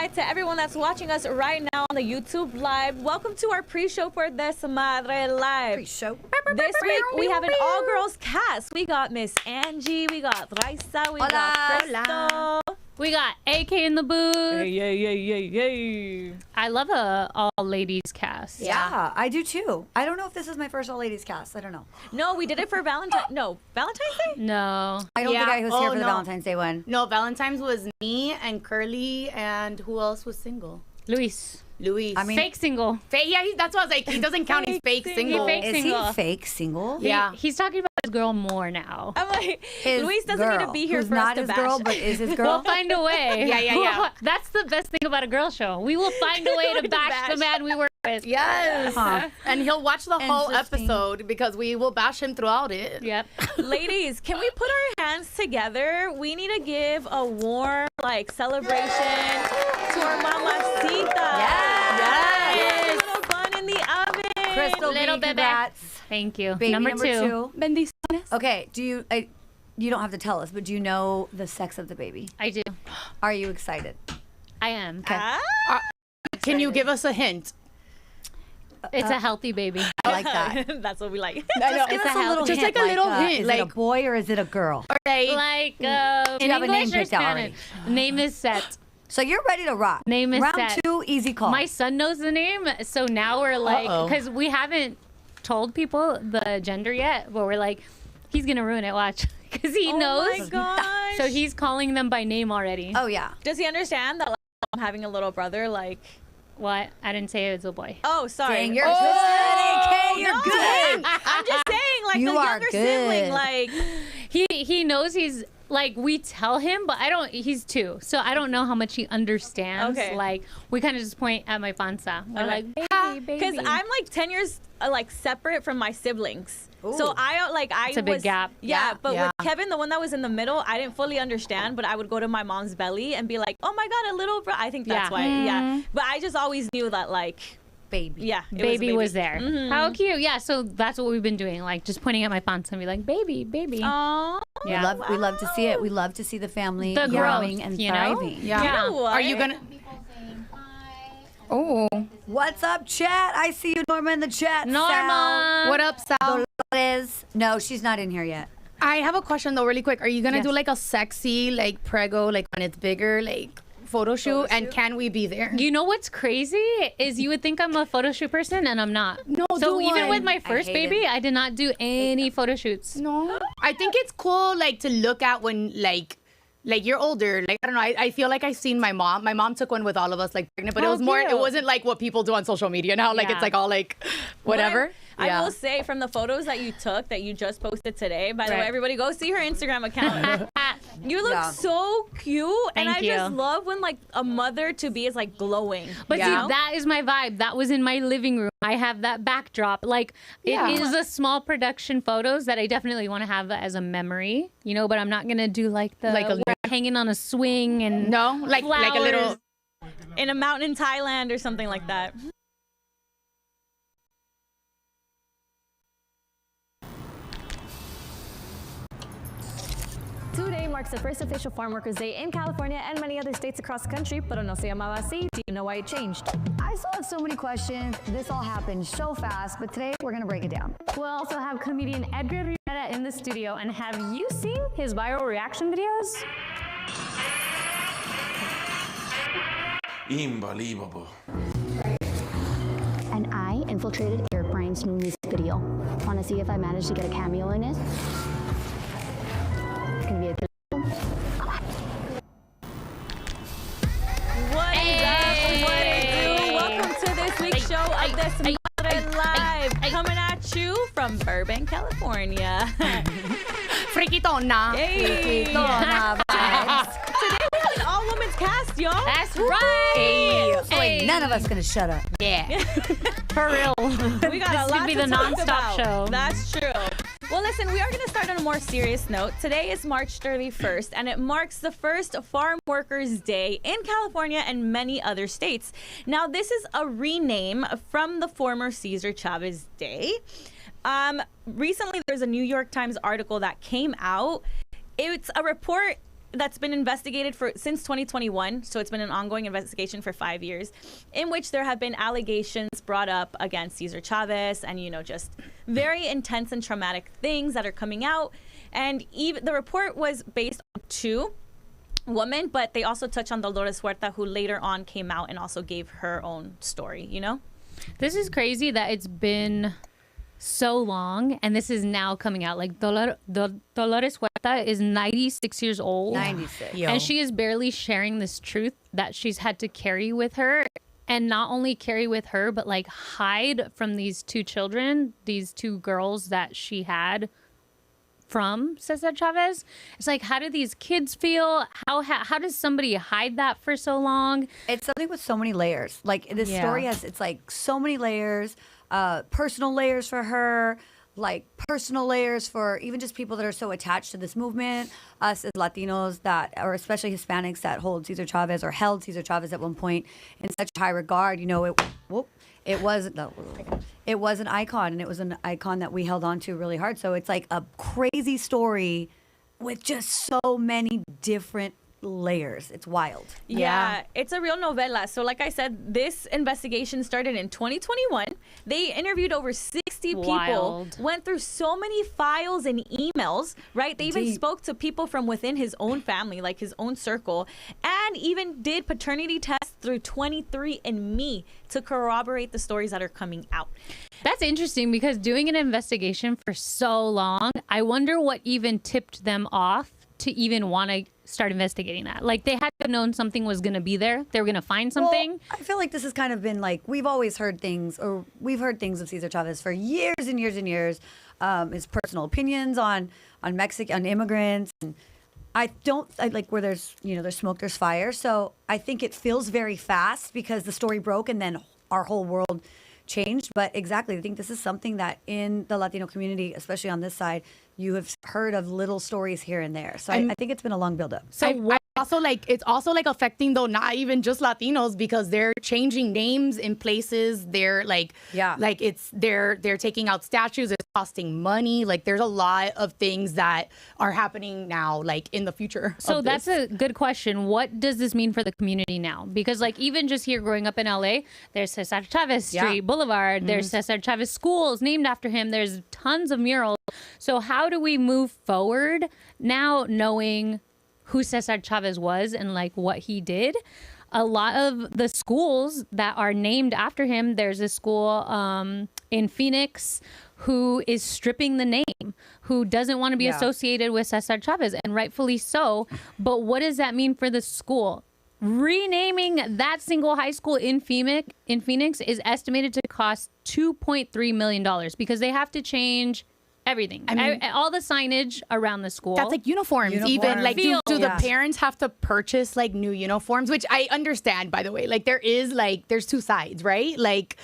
hi to everyone that's watching us right now on the YouTube Live. Welcome to our pre-show for Desmadre Live. Pre-show. This week, we have an all-girls cast. We got Miss Angie, we got Raiza, we got Crystal. We got AK in the booth. Yay. I love a all-ladies cast. Yeah, I do too. I don't know if this is my first all-ladies cast. I don't know. No, we did it for Valentine's Day? No. I don't think I was here for the Valentine's Day one. No, Valentine's was me and Curly, and who else was single? Luis. I mean, fake single. Yeah, that's what I was like. He doesn't count. He's fake single. Is he fake single? Yeah. He's talking about his girl more now. I'm like, His Luis doesn't girl, need to be here who's for not us to his bash. girl, but is his girl. We'll find a way. Yeah. That's the best thing about a girl show. We will find a way to bash the man we work with. Yes. And he'll watch the whole Interesting. episode because we will bash him throughout it. Yep. Ladies, can we put our hands together? We need to give a warm celebration to our mamacita. Yes. A little bun in the oven. Crystal, Little baby, baby. congrats. Thank you. Baby Number two. Bendiciones. Okay, you don't have to tell us, but do you know the sex of the baby? I do. Are you excited? I am. Okay. Can you give us a hint? It's a healthy baby. I like that. That's what we like. Just give us a little just hint. like a little hint, Is like it a boy or is it a girl? Like, you have a name English or picked out Spanish? Name is set. So you're ready to rock. Name is Round set. 2, easy call. My son knows the name, so now we're like, because we haven't told people the gender yet, but we're like, he's gonna ruin it. Watch, because he knows. Oh my gosh. So he's calling them by name already. Oh yeah. Does he understand that I'm having a little brother? What? I didn't say it was a boy. Oh, sorry. Dang, you're good, AK. You're No, good. I'm just saying, You the are younger good. sibling, He knows he's like, we tell him, but I don't. He's 2, so I don't know how much he understands. Okay. Like, we kind of just point at my panza. We're like, baby. because I'm 10 years separate from my siblings. So It's a big gap. Yeah, but Yeah. with Kevin, the one that was in the middle, I didn't fully understand, but I would go to my mom's belly and be like, oh my God, a little bro. I think that's why. Yeah. But I just always knew that Baby. yeah. it Baby was was there. How cute. Yeah, so that's what we've been doing. Like, just pointing at my panza and be like, baby. Oh. Yeah. We love to see it. We love to see the family The growing growth, and you know? thriving. Yeah. You know what? Are you gonna? Oh, What's up, chat? I see you, Norma, in the chat. Norma. what up, Sal? Dolores. No, she's not in here yet. I have a question though, really quick. Are you gonna Yes. do a sexy prego, when it's bigger, photo shoot? And can we be there? You know what's crazy is you would think I'm a photo shoot person and I'm not. No, So do even one. with my first hate baby, it. I did not do any photo shoots. No, I think it's cool to look at when you're older. I don't know. I feel like I've seen my mom. My mom took one with all of us pregnant, but it Oh, was more. It cute. wasn't what people do on social media now. Yeah. It's all whatever. I will say from the photos that you took that you just posted today, by the way, Right. everybody go see her Instagram account. You look so cute. And I Thank just you. love when a mother to be is glowing. But Yeah. see, that is my vibe. That was in my living room. I have that backdrop. Yeah. It is a small production photos that I definitely want to have as a memory, but I'm not going to do the we're hanging on a swing and No, like a little. In a mountain in Thailand or something like that. Today marks the first official Farm Workers Day in California and many other states across the country, pero no se llamaba así. Do you know why it changed? I still have so many questions. This all happened so fast, but today we're gonna break it down. We'll also have comedian Edgar Rivera in the studio. And have you seen his viral reaction videos? Unbelievable. And I infiltrated Erick Brian's new music video. Wanna see if I managed to get a cameo in it? It's gonna be a What is up? What it do? Welcome to this week's show of Desmadre Live. Coming at you from Burbank, California. Friquitona. Hey. Today we have an all-women's cast, y'all. That's right. So ain't none of us gonna shut up. Yeah. For real. We got This a could lot be to the talk nonstop about. show. That's true. Well, listen, we are going to start on a more serious note. Today is March 31st, and it marks the first Farm Workers Day in California and many other states. Now, this is a rename from the former Cesar Chavez Day. Recently, there's a New York Times article that came out. It's a report that's been investigated since 2021. So it's been an ongoing investigation for 5 years, in which there have been allegations brought up against Cesar Chavez, and just very intense and traumatic things that are coming out. And even the report was based on 2 women, but they also touch on Dolores Huerta, who later on came out and also gave her own story. This is crazy that it's been so long and this is now coming out. Like Dolores Huerta is 96 years old. 96. And she is barely sharing this truth that she's had to carry with her, and not only carry with her, but like hide from these 2 children, these 2 girls that she had from Cesar Chavez. It's like, how do these kids feel? How does somebody hide that for so long? It's something with so many layers. Like this story it's like so many layers, personal layers for her, like personal layers for even just people that are so attached to this movement, us as Latinos or especially Hispanics that hold Cesar Chavez or held Cesar Chavez at one point in such high regard. It was an icon, and it was an icon that we held on to really hard. So it's like a crazy story with just so many different layers. It's wild. Yeah, it's a real novela. So like I said, this investigation started in 2021. They interviewed over 60 people, went through so many files and emails, right? They even spoke to people from within his own family, like his own circle, and even did paternity tests through 23andMe to corroborate the stories that are coming out. That's interesting, because doing an investigation for so long, I wonder what even tipped them off to even want to start investigating that. Like, they had to have known something was going to be there. They were going to find something. Well, I feel like this has kind of been like, we've always heard things, or we've heard things of Cesar Chavez for years and years and years. His personal opinions on immigrants. And I like where there's smoke, there's fire. So I think it feels very fast because the story broke and then our whole world changed. But exactly, I think this is something that in the Latino community, especially on this side, you have heard of little stories here and there. So I think it's been a long buildup. So it's also affecting, though, not even just Latinos, because they're changing names in places. They're they're taking out statues. It's costing money. Like, there's a lot of things that are happening now, like in the future. So that's a good question. What does this mean for the community now? Because like, even just here growing up in LA, there's Cesar Chavez Street, Boulevard. There's Cesar Chavez schools named after him. There's tons of murals. So how do we move forward now, knowing who Cesar Chavez was and like what he did? A lot of the schools that are named after him, there's a school in Phoenix who is stripping the name, who doesn't want to be associated with Cesar Chavez, and rightfully so. But what does that mean for the school? Renaming that single high school in Phoenix is estimated to cost $2.3 million, because they have to change everything. I mean, all the signage around the school. That's like uniforms. Even like, do the parents have to purchase like new uniforms? Which I understand, by the way. Like, there's 2 sides, right? Like,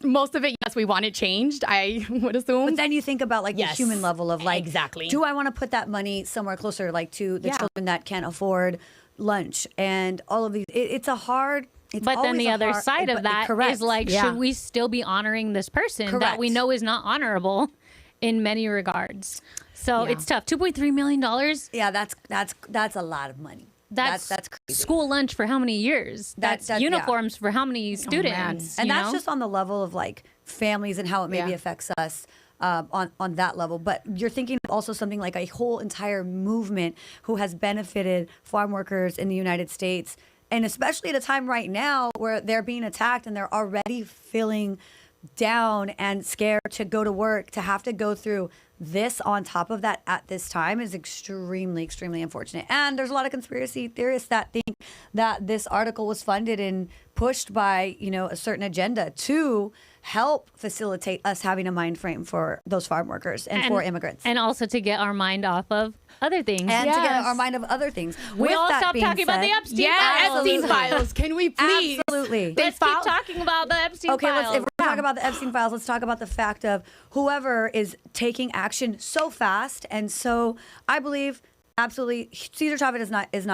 most of it, yes, we want it changed, I would assume. But then you think about like the human level of like, exactly, do I want to put that money somewhere closer, like to the children that can't afford lunch and all of these? It's a hard. But then the other side of that is like, should we still be honoring this person that we know is not honorable in many regards? So it's tough. $2.3 million. Yeah, that's a lot of money. That's crazy. School lunch for how many years? That's uniforms for how many students? And that's just on the level of like families and how it maybe affects us on that level. But you're thinking of also something like a whole entire movement who has benefited farm workers in the United States, and especially at a time right now where they're being attacked and they're already feeling down and scared to go to work. To have to go through this on top of that at this time is extremely, extremely unfortunate. And there's a lot of conspiracy theorists that think that this article was funded and pushed by, a certain agenda to help facilitate us having a mind frame for those farm workers and for immigrants. And also to get our mind off of other things. And to get our mind of other things. We all stop talking about the Epstein files. Epstein files. Can we please? Absolutely. Let's keep talking about the Epstein files. If we're talking about the Epstein files, let's talk about the fact of whoever is taking action so fast. And so I believe absolutely Cesar Chavez is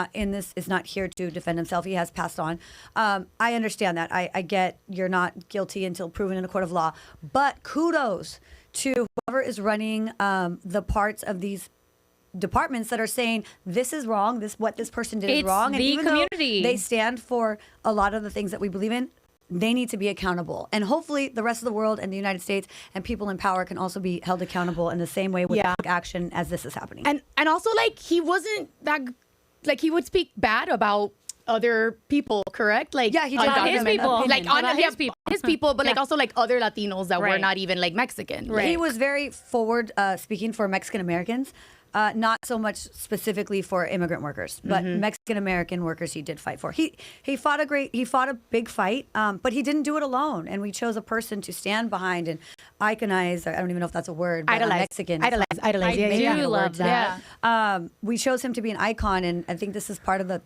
not here to defend himself. He has passed on. I understand that. I get you're not guilty until proven in a court of law. But kudos to whoever is running the parts of these departments that are saying this is wrong, what this person did is It's wrong, and the even community. though they stand for a lot of the things that we believe in, they need to be accountable. And hopefully the rest of the world and the United States and people in power can also be held accountable in the same way with action as this is happening. And also, like, he wasn't that, like, he would speak bad about other people, correct? Like, yeah, he did about his people. Like, on his people, but like also like other Latinos that were Right. not even like Mexican. Right. He was very forward speaking for Mexican Americans. Not so much specifically for immigrant workers, but Mexican American workers he did fight for. He fought a big fight, but he didn't do it alone. And we chose a person to stand behind and iconize. I don't even know if that's a word. But Idolize. Mexican. Idolize. I Yeah, do love that. We chose him to be an icon, and I think this is part of the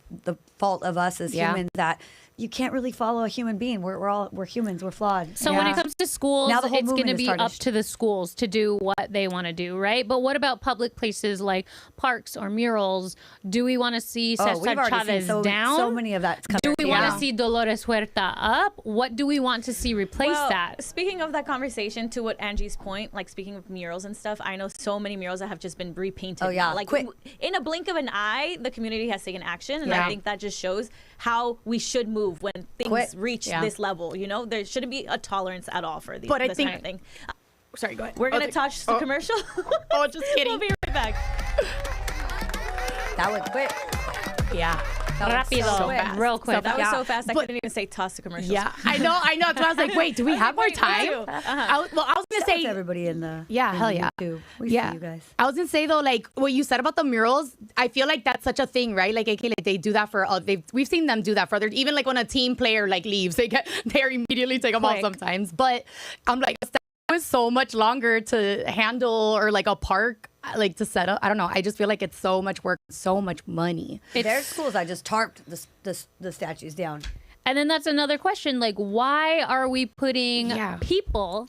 fault of us as humans that you can't really follow a human being. We're humans. We're flawed. So when it comes to schools, Now the whole it's going to movement is be up tarnished. to the schools to do what they want to do, right? But what about public places like parks or murals? Do we want to see Cesar we've already Chavez seen down? so many of that. Do we want to see Dolores Huerta up? What do we want to see replace Well, that? speaking of that conversation, to what Angie's point, like speaking of murals and stuff, I know so many murals that have just been repainted. Oh, yeah. Like Quick. in a blink of an eye, the community has taken action, and Yeah. I think that just shows how we should move when things Quick. reach this level. You know, there shouldn't be a tolerance at all for these. But I this think- kind of thing. Sorry, go ahead. We're gonna touch the commercial. Oh, just kidding. We'll be right back. That was quick. Yeah. Rapido, so fast. real quick. That was Yeah. so fast I But- couldn't even say toss the commercial. Yeah, I know. So I was like, wait, do we have more wait, me time? too. I was gonna Shout out to say, everybody in the hell yeah. YouTube. We yeah. see you guys. I was gonna say though, like what you said about the murals, I feel like that's such a thing, right? Like, okay, like they do that for we've seen them do that for others. Even like when a team player like leaves, they immediately take them off Quick. sometimes. But I'm like, that was so much longer to handle, or like a park, like to set up. I don't know. I just feel like it's so much work, so much money. There's schools I just tarped the statues down. And then that's another question, like, why are we putting Yeah. people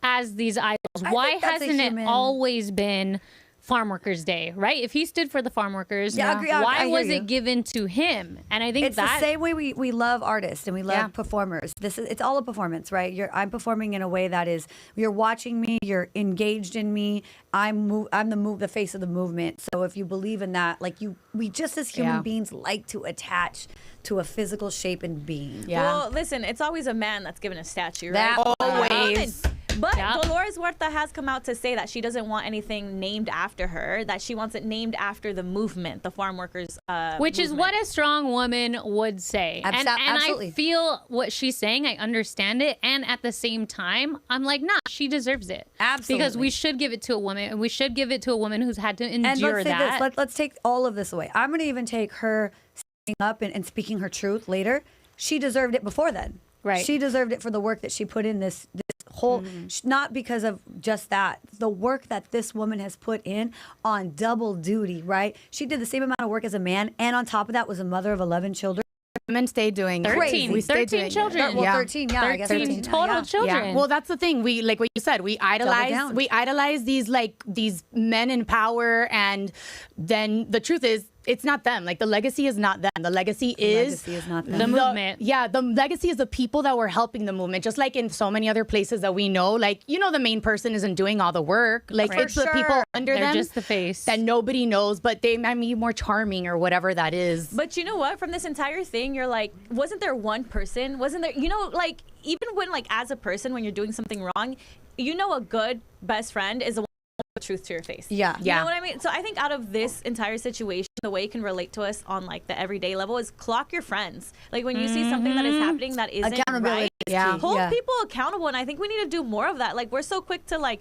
as these idols? I Why think that's a hasn't it human- always been Farm Workers Day, right? If he stood for the farm workers, Yeah, I agree. I why hear was you. it given to him? And I think It's the same way we love artists and we love Yeah. performers. It's all a performance, right? I'm performing in a way that is you're watching me, you're engaged in me. I'm the face of the movement. So if you believe in that, like we just as human Yeah. beings like to attach to a physical shape and being. Yeah. Well, listen, it's always a man that's given a statue, right? That always. But Yep. Dolores Huerta has come out to say that she doesn't want anything named after her, that she wants it named after the movement, the farm workers Which is movement. what a strong woman would say. And Absolutely. I feel what she's saying. I understand it. And at the same time, I'm like, nah, she deserves it. Absolutely. Because we should give it to a woman. And we should give it to a woman who's had to And endure let's say that. this. Let's take all of this away. I'm going to even take her standing up and speaking her truth later. She deserved it before then. Right. She deserved it for the work that she put in this whole, not because of just that, the work that this woman has put in on double duty, right? She did the same amount of work as a man, and on top of that was a mother of 11 children. Women stayed doing 13. We stayed 13 doing it. children. Well, Yeah. 13, yeah, I guess 13 now, total yeah. children. Yeah. Well, that's the thing. We, like what you said, we down. idolize these men in power, and then the truth is it's not them. Like the legacy is not them. The legacy is not them. The movement. Yeah, the legacy is the people that were helping the movement. Just like in so many other places that we know, like, you know, the main person isn't doing all the work. Like Right. it's the For people sure. under They're them just the face. that nobody knows, but they might be more charming or whatever that is. But you know what? From this entire thing, you're like, wasn't there one person? Wasn't there, you know, like, even when, like, as a person, when you're doing something wrong, you know, a good best friend is the one with the truth to your face. Yeah. You know what I mean? So I think out of this entire situation, the way you can relate to us on, like, the everyday level is clock your friends. Like, when you see something that is happening that isn't Accountability right, is Yeah. key. hold Yeah. people accountable. And I think we need to do more of that. Like, we're so quick to, like,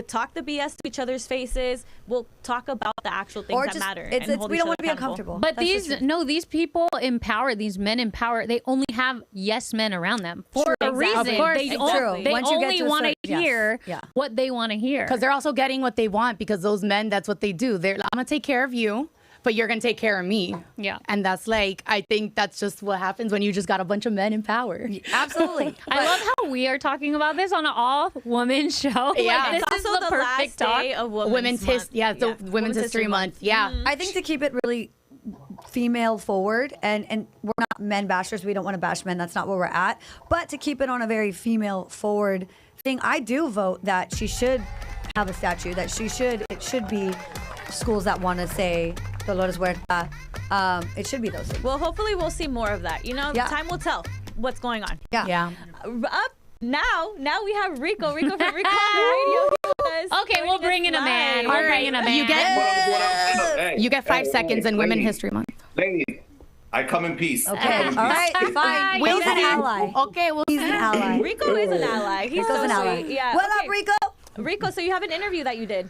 talk the BS to each other's faces. We'll talk about the actual things Or that just, matter. it's, and hold we each don't other want to be accountable. uncomfortable. But That's just true. these people in power, these men in power, they only have yes men around them for a Exactly. reason. Of course, They, exactly. they Once you get only to a want to certain- yes. hear Yeah. what they want to hear. Because they're also getting what they want, because those men, that's what they do. They're I'm gonna take care of you, but you're gonna take care of me. Yeah. And that's like, I think that's just what happens when you just got a bunch of men in power. Absolutely. I love how we are talking about this on an all-woman show. Yeah. Like, It's this is also the the perfect last talk. day of Women's Women's History Month. Yeah. I think to keep it really female forward, and we're not men bashers. We don't want to bash men. That's not where we're at. But to keep it on a very female forward thing, I do vote that she should have a statue. That it should be schools that want to say Dolores Huerta. It should be those things. Well, hopefully we'll see more of that. Time will tell what's going on. Yeah. Up now we have Rico from Rico on the radio. Okay, we'll bring in a man. We're bringing a man. You get 5 seconds in Women's History Month. Ladies, I come in peace. Okay, all right, fine. Will's an ally. Okay, He's an ally. Rico is an ally. He's Rico's so an ally. sweet. Yeah. What up, Rico? Rico, so you have an interview that you did.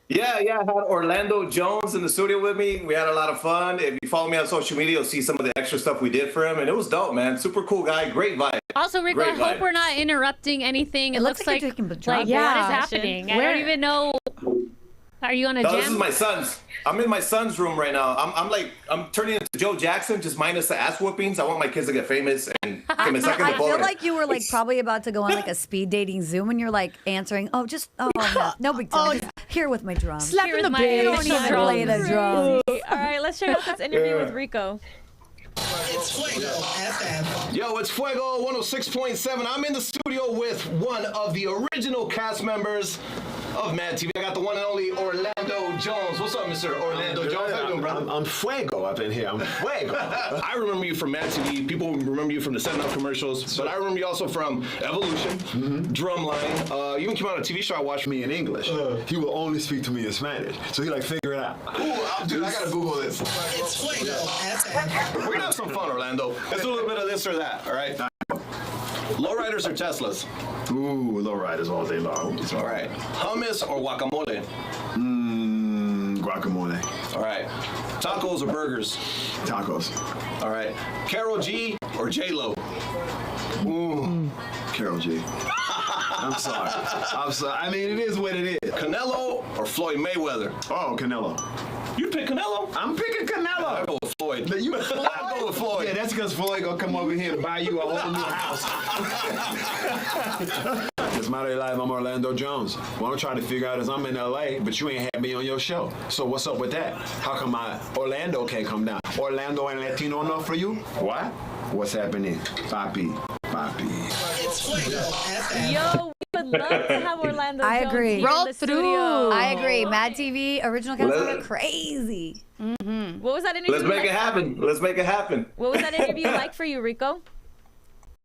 Yeah, I had Orlando Jones in the studio with me. We had a lot of fun. If you follow me on social media, you'll see some of the extra stuff we did for him, and it was dope, man. Super cool guy, great vibe. Also, Rico, I hope we're not interrupting anything. It looks like you're taking the what is happening? I don't even know. Are you on a jam? This is my son's. I'm in my son's room right now. I'm turning into Joe Jackson, just minus the ass whoopings. I want my kids to get famous and come in second to I feel like you were probably about to go on a speed dating Zoom, and you're answering. No big deal. Just here with my drums. Slapping the bass. You don't even play the drums. All right, let's check out this interview with Rico. It's Fuego FM. Yo, it's Fuego 106.7. I'm in the studio with one of the original cast members of Mad TV. I got the one and only Orlando Jones. What's up, Mr. Orlando Jones? How you doing, brother? I'm Fuego up in here. I'm Fuego. I remember you from Mad TV. People remember you from the 7 Up commercials, but I remember you also from Evolution, Drumline. You even came out on a TV show I watched. Me in English. He will only speak to me in Spanish, so he figure it out. Ooh, dude, I gotta Google this. It's Fuego FM. We're gonna have some fun, Orlando. Let's do a little bit of this or that, all right? Lowriders or Teslas? Ooh, lowriders all day long. All right. Hummus or guacamole? Guacamole. All right. Tacos or burgers? Tacos. All right. Karol G or J-Lo? Ooh. Karol G. I'm sorry. I mean, it is what it is. Canelo or Floyd Mayweather? Oh, Canelo. You pick Canelo? I'm picking Canelo. I go with Floyd. You I go with Floyd. Yeah, that's because Floyd gonna come over here and buy you a whole new house. Desmadre Live, I'm Orlando Jones. What I'm trying to figure out is I'm in LA, but you ain't had me on your show. So what's up with that? How come Orlando can't come down? Orlando and Latino enough for you? What? What's happening? Papi. It's Fuego FM. Yo, we would love to have Orlando Jones agree. here in the studio. I agree. Mad TV original cast are crazy. What was that interview? Let's make it happen. Let's make it happen. What was that interview like for you, Rico?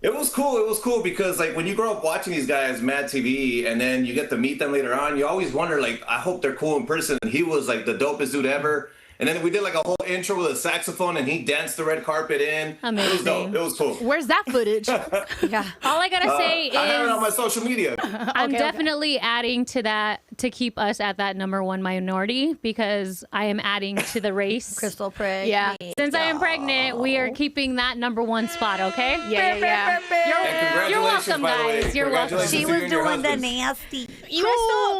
It was cool because when you grow up watching these guys, Mad TV, and then you get to meet them later on, you always wonder, I hope they're cool in person. He was the dopest dude ever. And then we did a whole intro with a saxophone, and he danced the red carpet in. Amazing. It was dope. It was cool. Where's that footage? Yeah. All I gotta say is I have it on my social media. I'm definitely adding to that to keep us at that number 1 minority because I am adding to the race. Crystal Preg. Yeah. Since I am pregnant, we are keeping that number 1 spot, okay? Yeah. And You're congratulations, welcome, by the way. guys. You're welcome. Congratulations She to was you and your doing the husband. nasty.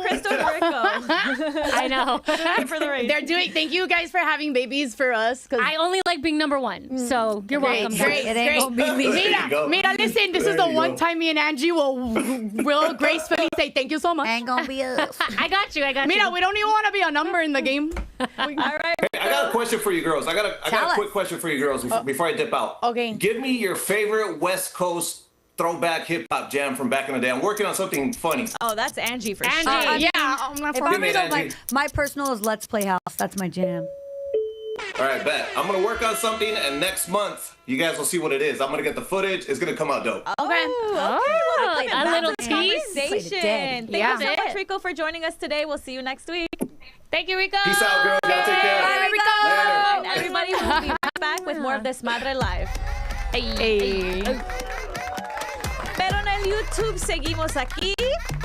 Crystal and Rico. I know. For the race. They're doing. Thank you guys for having babies for us. I only like being number 1, so you're welcome. Great. It ain't gonna be me. There you go. Mira, listen, this There is the you one go. time me and Angie will gracefully say thank you so much. Ain't gonna be us. I got you. Mira, we don't even want to be a number in the game. All right. Hey, I got a question for you girls. I got a quick question for you girls before I dip out. Okay. Give me your favorite West Coast throwback hip hop jam from back in the day. I'm working on something funny. Oh, that's Angie for Angie. sure. Yeah. If I'm me gonna that, go, my personal is Let's Play House. That's my jam. All right, bet. I'm gonna work on something, and next month you guys will see what it is. I'm gonna get the footage. It's gonna come out dope. Okay. Well, look at a that. little That's tease. conversation. Played it Thank you so much, Rico, for joining us today. We'll see you next week. Thank you, Rico. Peace out, girls. Y'all take care. Bye, Rico. And everybody will be right back with more of Desmadre Live. Hey. Pero en el YouTube seguimos aquí.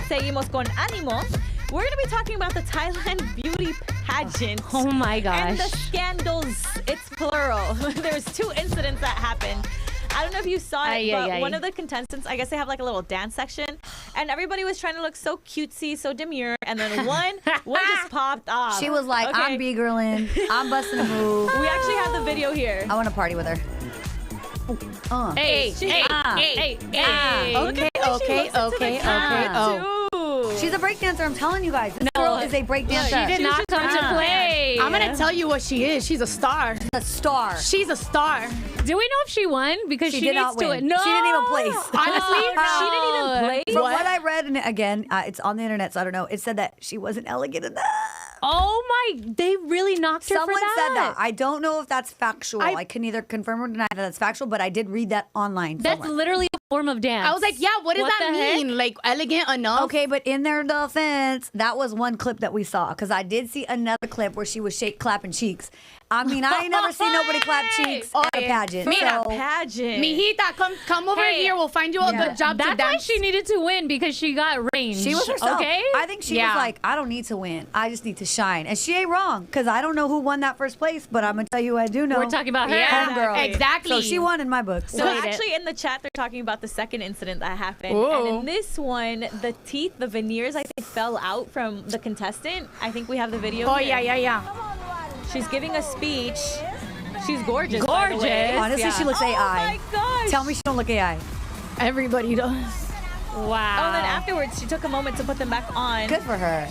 Seguimos con ánimo. We're going to be talking about the Thailand beauty pageant. Oh my And the gosh. scandals. It's plural. There's 2 incidents that happened. I don't know if you saw it, but one of the contestants, I guess they have a little dance section, and everybody was trying to look so cutesy, so demure, and then one just popped off. She was like, Okay. I'm B-girling. I'm busting a move. We actually have the video here. I want to party with her. Hey. Okay. She's a breakdancer. I'm telling you guys. This girl is a breakdancer. She did not come to play. I'm gonna tell you what she is. She's a star. a star. She's a star. Do we know if she won? Because she did needs not to. win. No. She didn't even place. Honestly, She didn't even play. From what I read, and again, it's on the internet, so I don't know. It said that she wasn't elegant enough. Oh my, they really knocked her Someone for that. said that. I don't know if that's factual. I can neither confirm or deny that that's factual, but I did read that online That's somewhere. literally a form of dance. I was like, yeah, what does that mean? Like, elegant enough? Okay, but in their defense, that was one clip that we saw, because I did see another clip where she was clapping cheeks. I mean, I ain't never seen nobody clap cheeks at a pageant. Pageant. Mijita, come over here. We'll find you a good job to That's why dance. she needed to win, because she got range. She was herself. Okay? I think she was like, I don't need to win. I just need to shine. And she ain't wrong, because I don't know who won that first place, but I'm going to tell you who I do know. We're talking about her. Homegirl. Exactly. So she won in my book. So actually in the chat, they're talking about the second incident that happened. And in this one, the teeth, the veneers, I think, fell out from the contestant. I think we have the video here. yeah. She's giving a speech. She's gorgeous. Gorgeous. By the way. Honestly, she looks AI. Oh my gosh. Tell me she don't look AI. Everybody does. Wow. Oh, and then afterwards, she took a moment to put them back on. Good for her.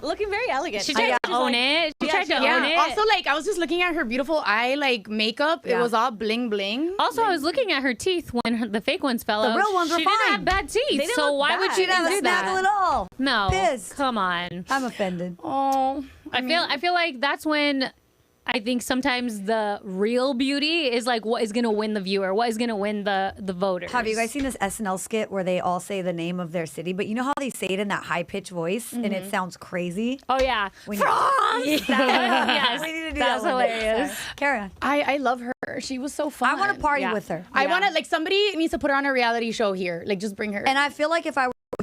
Looking very elegant. She tried to own it. She tried to own it. Also, like, I was just looking at her beautiful eye, like, makeup. It was all bling bling. Also, I was looking at her teeth when the fake ones fell out. The real ones were she fine. didn't have bad teeth, didn't so look why bad. would she She didn't have do a snaggle that? at all. No, Pissed. come on. I'm offended. Oh. I feel like that's when I think sometimes the real beauty is like what is gonna win the viewer, what is gonna win the voters. Have you guys seen this SNL skit where they all say the name of their city, but you know how they say it in that high pitched voice and it sounds crazy? Oh yeah, France. yes, We need to do that's that one day. hilarious. Sorry. Carry on. I love her. She was so fun. I want to party Yeah. with her. I want to, like, somebody needs to put her on a reality show here. Like, just bring her. And I feel like if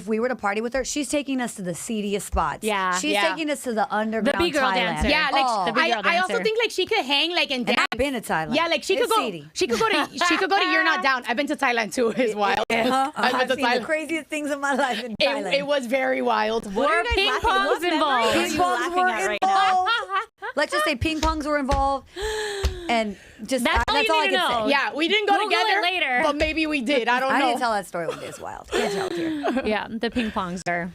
we were to party with her, she's taking us to the seediest spots. Yeah. She's Yeah. taking us to the underground big girl Thailand. dancer. yeah, like, Oh. The big girl I also dancer. think, like, she could hang, like, and And dance. I've been to Thailand. Yeah, like, she could It's go. seedy. She could go to You're Not Down. I've been to Thailand too. It's wild. I've to seen the Thailand. craziest things in my life in Thailand. It was very wild. What are you guys ping laughing- pongs what memory involved. are Ping you pongs laughing were at right now? involved. Let's just say ping pongs were involved. And just That's all you I need to can know. say. Yeah, we didn't go Google it together later. but maybe we did. I don't I know. need to tell that story one day. It's wild. Can't tell it here. Yeah, the ping pongs are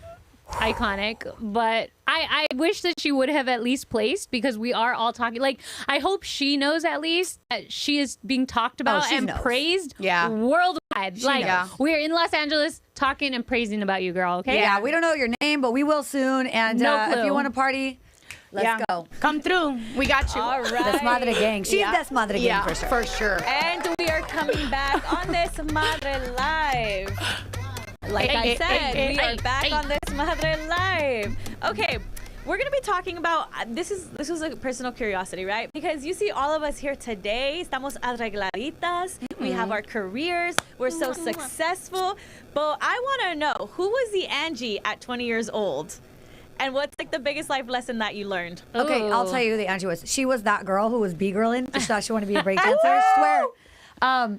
iconic, but I wish that she would have at least placed, because we are all talking, like, I hope she knows at least that she is being talked about she and knows. praised Yeah. worldwide. Like, knows. we're in Los Angeles talking and praising about you, girl, okay? Yeah, we don't know your name, but we will soon. And No if clue. you want to party, let's go. Come through. We got you. All right. Desmadre gang. She's Desmadre gang Yeah, for sure. for sure. And we are coming back on Desmadre Live. Like I said, we are back on Desmadre Live. Okay, we're gonna be talking about this was a personal curiosity, right? Because you see all of us here today, estamos arregladitas. We have our careers. We're so successful. But I want to know, who was the Angie at 20 years old? And what's like the biggest life lesson that you learned? Okay, I'll tell you who the Angie was. She was that girl who was B-girling. She thought she wanted to be a breakdancer. Swear.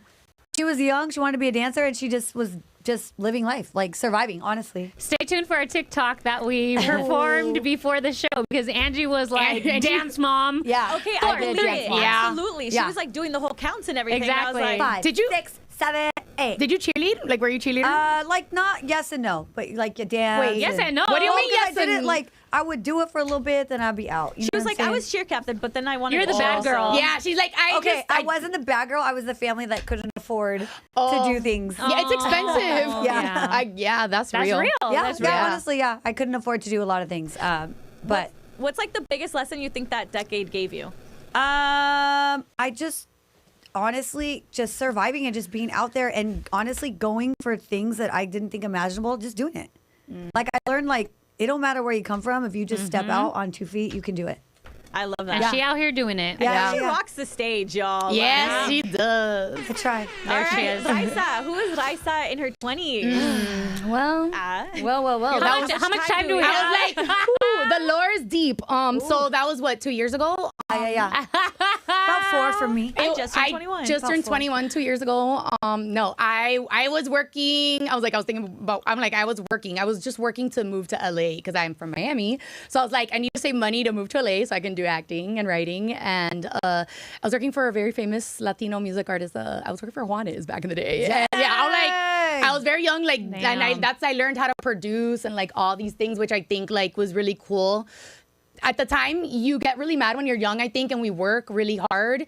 She was young. She wanted to be a dancer, and she just was just living life, like surviving, honestly. Stay tuned for our TikTok that we performed before the show, because Angie was like, dance mom. Yeah. Okay, I I did believe dance it. mom. Yeah. Absolutely. She Yeah. was like doing the whole counts and everything. Exactly. And I was like, 5, Did you- 6, 7, 8. Did you cheerlead? Like, were you cheerleader? Like not yes and no, but like you dance. Wait, Yes and no. What do you Oh, mean okay, yes I did it and- like I would do it for a little bit, then I'd be out. You she know was what like, I'm I saying? was cheer captain, but then I wanted You're to the bad also- girl. Yeah, she's like, I wasn't the bad girl. I was the family that couldn't afford to do things. Yeah, it's expensive. Yeah. That's That's real. real. Yeah, That's yeah, real. honestly, yeah. I couldn't afford to do a lot of things. But What's like the biggest lesson you think that decade gave you? I just honestly just surviving and just being out there and honestly going for things that I didn't think imaginable, just doing it. Like I learned, like it don't matter where you come from. If you just step out on 2 feet, you can do it. I love that. And she out here doing it. Yeah. She rocks the stage, y'all. Yes, she does. I try. There she is. Raiza. Who is Raiza in her 20s? Well, Well. How much time do we I have? was like, ooh, the lore is deep. So that was what, 2 years ago? Yeah. About 4 for me. I just turned 21. Just turned About 4. 21 2 years ago. No, I was working. I was working. I was just working to move to LA because I'm from Miami. So I was like, I need to save money to move to LA so I can do acting and writing. And I was working for a very famous Latino music artist. I was working for Juanes back in the day. And I was very young, and I learned how to produce and like all these things, which I think like was really cool. At the time, you get really mad when you're young, I think, and we work really hard.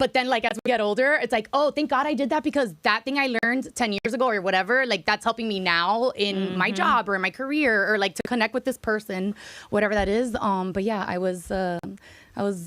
But then like as we get older, it's like, oh, thank God I did that, because that thing I learned 10 years ago or whatever, like that's helping me now in my job or in my career, or like to connect with this person, whatever that is. But yeah, I was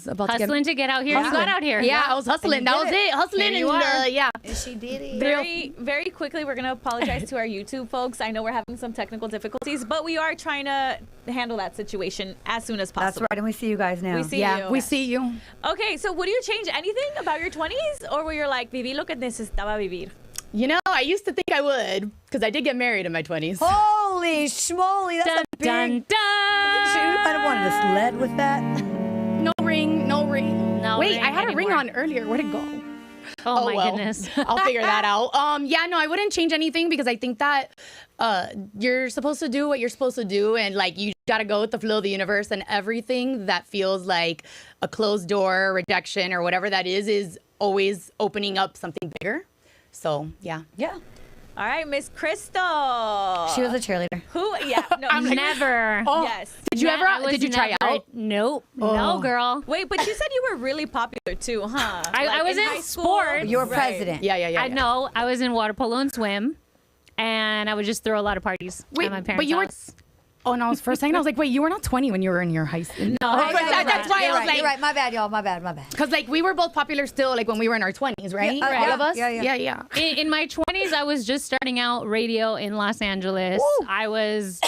about hustling to get out here. You got out here. Yeah, I was hustling. That was it. Hustling. And yeah. And she did it. Very, very quickly, we're going to apologize to our YouTube folks. I know we're having some technical difficulties, but we are trying to handle that situation as soon as possible. That's right. And we see you guys now. We see you. We see you. Okay, so would you change anything about your 20s? Or were you like, viví lo que necesitaba vivir? You know, I used to think I would, because I did get married in my 20s. Holy schmoly. That's a big... Dun, dun. She might have wanted us led with that. No ring. No Wait, ring I had anymore. a ring on earlier. Where'd it go? Oh my goodness. I'll figure that out. Yeah, no, I wouldn't change anything, because I think that you're supposed to do what you're supposed to do, and like you gotta go with the flow of the universe, and everything that feels like a closed door, rejection, or whatever that is always opening up something bigger. So yeah. All right, Miss Crystal. She was a cheerleader. Who? Yeah. No, I'm never. Oh, yes. Did you ever? Did you try out? Nope. No, girl. Wait, but you said you were really popular too, huh? I was in high school? sports. You were president. Yeah. I know. I was in water polo and swim, and I would just throw a lot of parties Wait, at my parents' but you were. house. Oh no! I was first saying, I was like, wait, you were not 20 when you were in your high school. No, that's why I was like, you're right. My bad, y'all. My bad. Because like we were both popular still, like when we were in our 20s, right? Yeah, All of us. Yeah. In my 20s, I was just starting out radio in Los Angeles. Woo. I was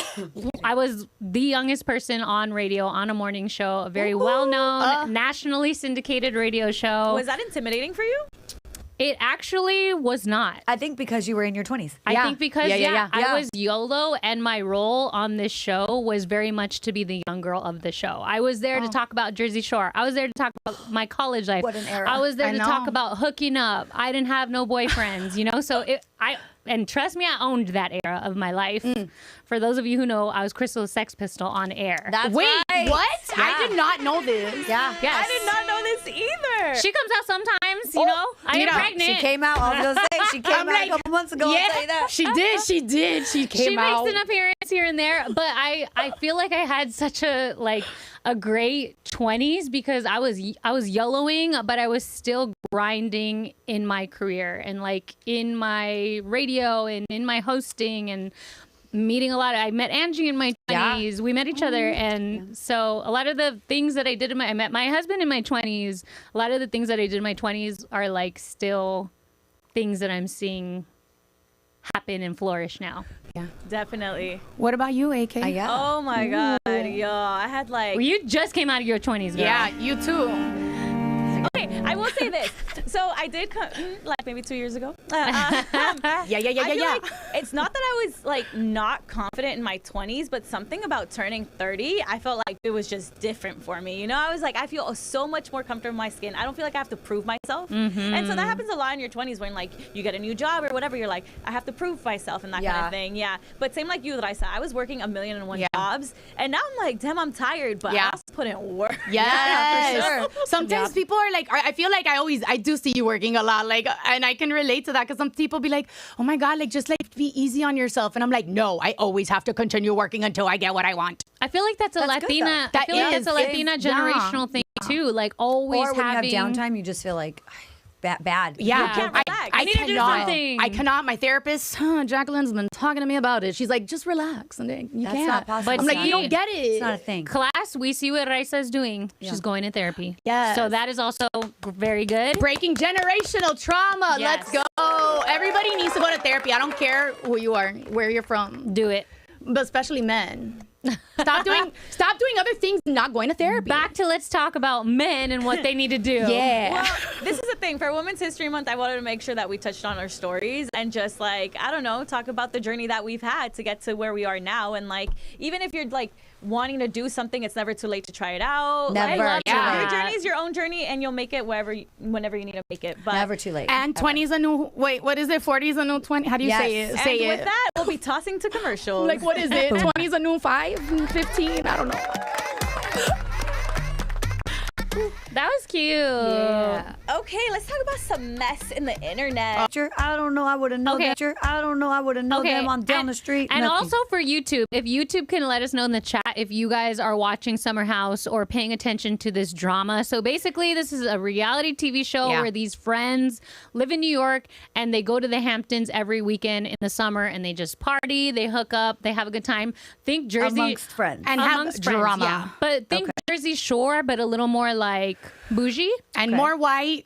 the youngest person on radio on a morning show, a very well-known, nationally syndicated radio show. Was that intimidating for you? It actually was not. I think because you were in your 20s. I think because, Yeah. I was YOLO, and my role on this show was very much to be the young girl of the show. I was there to talk about Jersey Shore. I was there to talk about my college life. What an era. I was there to talk know. about hooking up. I didn't have no boyfriends, So and trust me, I owned that era of my life. For those of you who know, I was Crystal's Sex Pistol on air. That's Wait, right. what? Yeah. I did not know this. Yeah. Yes. I did not know this either. She comes out sometimes, I get pregnant. She came out. I was going to say, she came out a couple months ago. I'll tell you that. She did. She came She out. makes an appearance here and there, but I feel like I had such a great 20s, because I was YOLOing, but I was still grinding in my career and like in my radio and in my hosting and meeting a lot. I met Angie in my 20s. We met each other, and so a lot of the things that I did I met my husband in my 20s. A lot of the things that I did in my 20s are like still things that I'm seeing happen and flourish now. Yeah, Definitely. What about you, AK? Yeah. Oh my God, yo, I had like. Well, you just came out of your 20s, girl. Yeah, you too. Okay, I will say this. So I did come like maybe 2 years ago. Yeah. I feel like it's not that I was like not confident in my 20s, but something about turning 30, I felt like it was just different for me. I was like, I feel so much more comfortable in my skin. I don't feel like I have to prove myself. And so that happens a lot in your 20s when like you get a new job or whatever. You're like, I have to prove myself and that kind of thing. Yeah. But same like you, Raiza, I was working 1,000,001 jobs, and now I'm like, damn, I'm tired, but I also put in work. Yes. for sure. Sometimes people are like, I feel like I do see you working a lot, like, and I can relate to that, because some people be like, oh my God, like just like be easy on yourself, and I'm like, no, I always have to continue working until I get what I want. I feel like that's a Latina. That I feel like that's a is. Latina generational thing too. Like always Or when having. you have downtime, you just feel like bad. Yeah, You can't relax. I need to do something. I cannot. My therapist, Jacqueline's been talking to me about it. She's like, just relax, and then you That's can't. not possible. But I'm like, see, you don't get it. It's not a thing. Class, we see what Raiza is doing. She's going to therapy. Yes. So that is also very good. Breaking generational trauma. Yes. Let's go. Everybody needs to go to therapy. I don't care who you are, where you're from, Do it. but especially men. Stop doing other things, not going to therapy. Back to let's talk about men and what they need to do. Yeah. Well, this is the thing. For Women's History Month, I wanted to make sure that we touched on our stories and just like, I don't know, talk about the journey that we've had to get to where we are now. And like, even if you're like wanting to do something, it's never too late to try it out. Never Like, too late. Your journey is your own journey, and you'll make it whenever you need to make it. But Never too late. And 20's a new, wait, what is it? 40's a new 20? How do you say it? And Say with it. that, we'll be tossing to commercials. Like, what is it? 20's a new 5? 15? I don't know. That was cute. Yeah. Okay, let's talk about some mess in the internet. I don't know. I would have known that. I don't know. I would have known them. I'm down the street. And nothing. also for YouTube, if YouTube can let us know in the chat if you guys are watching Summer House or paying attention to this drama. So basically, this is a reality TV show where these friends live in New York and they go to the Hamptons every weekend in the summer and they just party, they hook up, they have a good time. Think Jersey amongst friends and have drama. Yeah. But think Jersey Shore, but a little more like bougie and more white,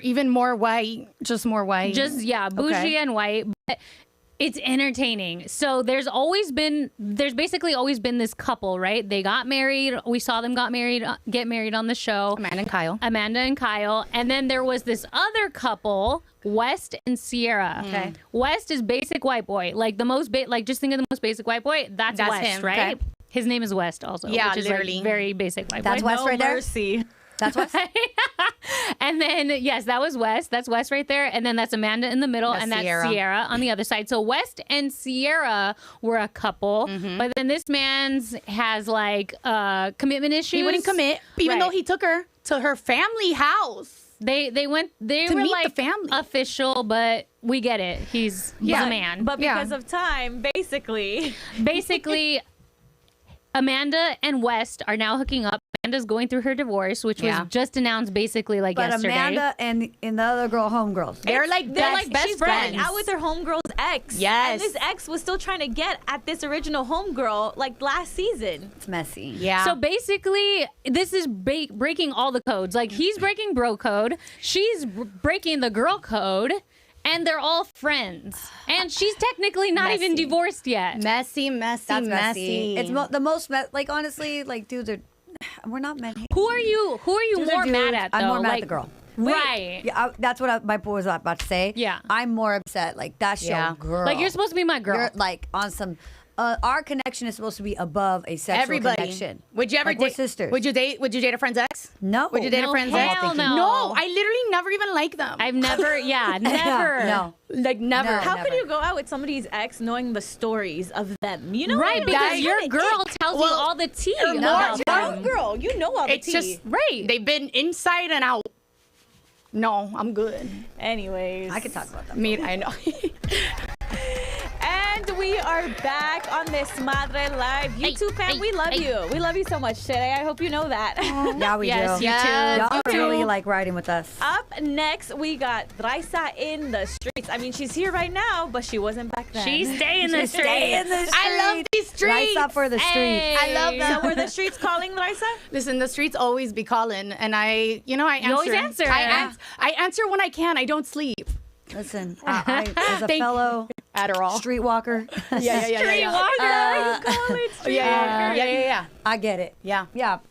even more white, just more white. Just bougie and white. But it's entertaining. So there's basically always been this couple, right? They got married. We saw them get married on the show. Amanda and Kyle. And then there was this other couple, West and Sierra. Okay. West is basic white boy. Like the most just think of the most basic white boy. That's West, him, right? Okay. His name is West also. Yeah, which is literally. Like very basic white boy. That's West right there. Mercy. That's West. And then, yes, that was West. That's West right there. And then that's Amanda in the middle. That's Sierra on the other side. So West and Sierra were a couple. Mm-hmm. But then this man's has like commitment issues. He wouldn't commit, even though he took her to her family house. They were meet like the family. Official, but we get it. He's a man. But because of time, basically, Amanda and West are now hooking up. Amanda's going through her divorce, which was just announced basically yesterday. Amanda and the other girl, homegirls. They're like best friends. She's out with her homegirl's ex. Yes. And this ex was still trying to get at this original homegirl like last season. It's messy. Yeah. So basically, this is breaking all the codes. Like he's breaking bro code. She's breaking the girl code. And they're all friends. And she's technically not even divorced yet. Messy. That's messy. It's the most, honestly, like, dudes are, we're not men. Who are you more mad at, though? I'm more mad at the girl. Right. Yeah, that's what my boy was about to say. Yeah. I'm more upset. Like, that's your girl. Like, you're supposed to be my girl. You're, like, on some... our connection is supposed to be above a sexual connection. Would you ever date? We're sisters. Would you date a friend's ex? No. Would you date a friend's ex? Hell no. No, I literally never even like them. I've never, never. No. Like never. No, How never. could you go out with somebody's ex knowing the stories of them? You know, right? Because your girl tells you all the tea about them. Girl, you know all the It's tea. just right. They've been inside and out. No, I'm good. Anyways, I could talk about that. I know. And we are back on Desmadre Live. YouTube fam, we love you. We love you so much today. I hope you know that. Yeah, we Yes, do. you too. Y'all really like riding with us. Up next, we got Raiza in the streets. I mean, she's here right now, but she wasn't back then. She's staying in the streets. I love these streets. Raiza for the streets. Hey. I love them. So were the streets calling, Raiza? Listen, the streets always be calling, and I answer. You always answer. I answer when I can. I don't sleep. Listen, I as a fellow Adderall streetwalker. Yeah. Yeah. I get it. Yeah. All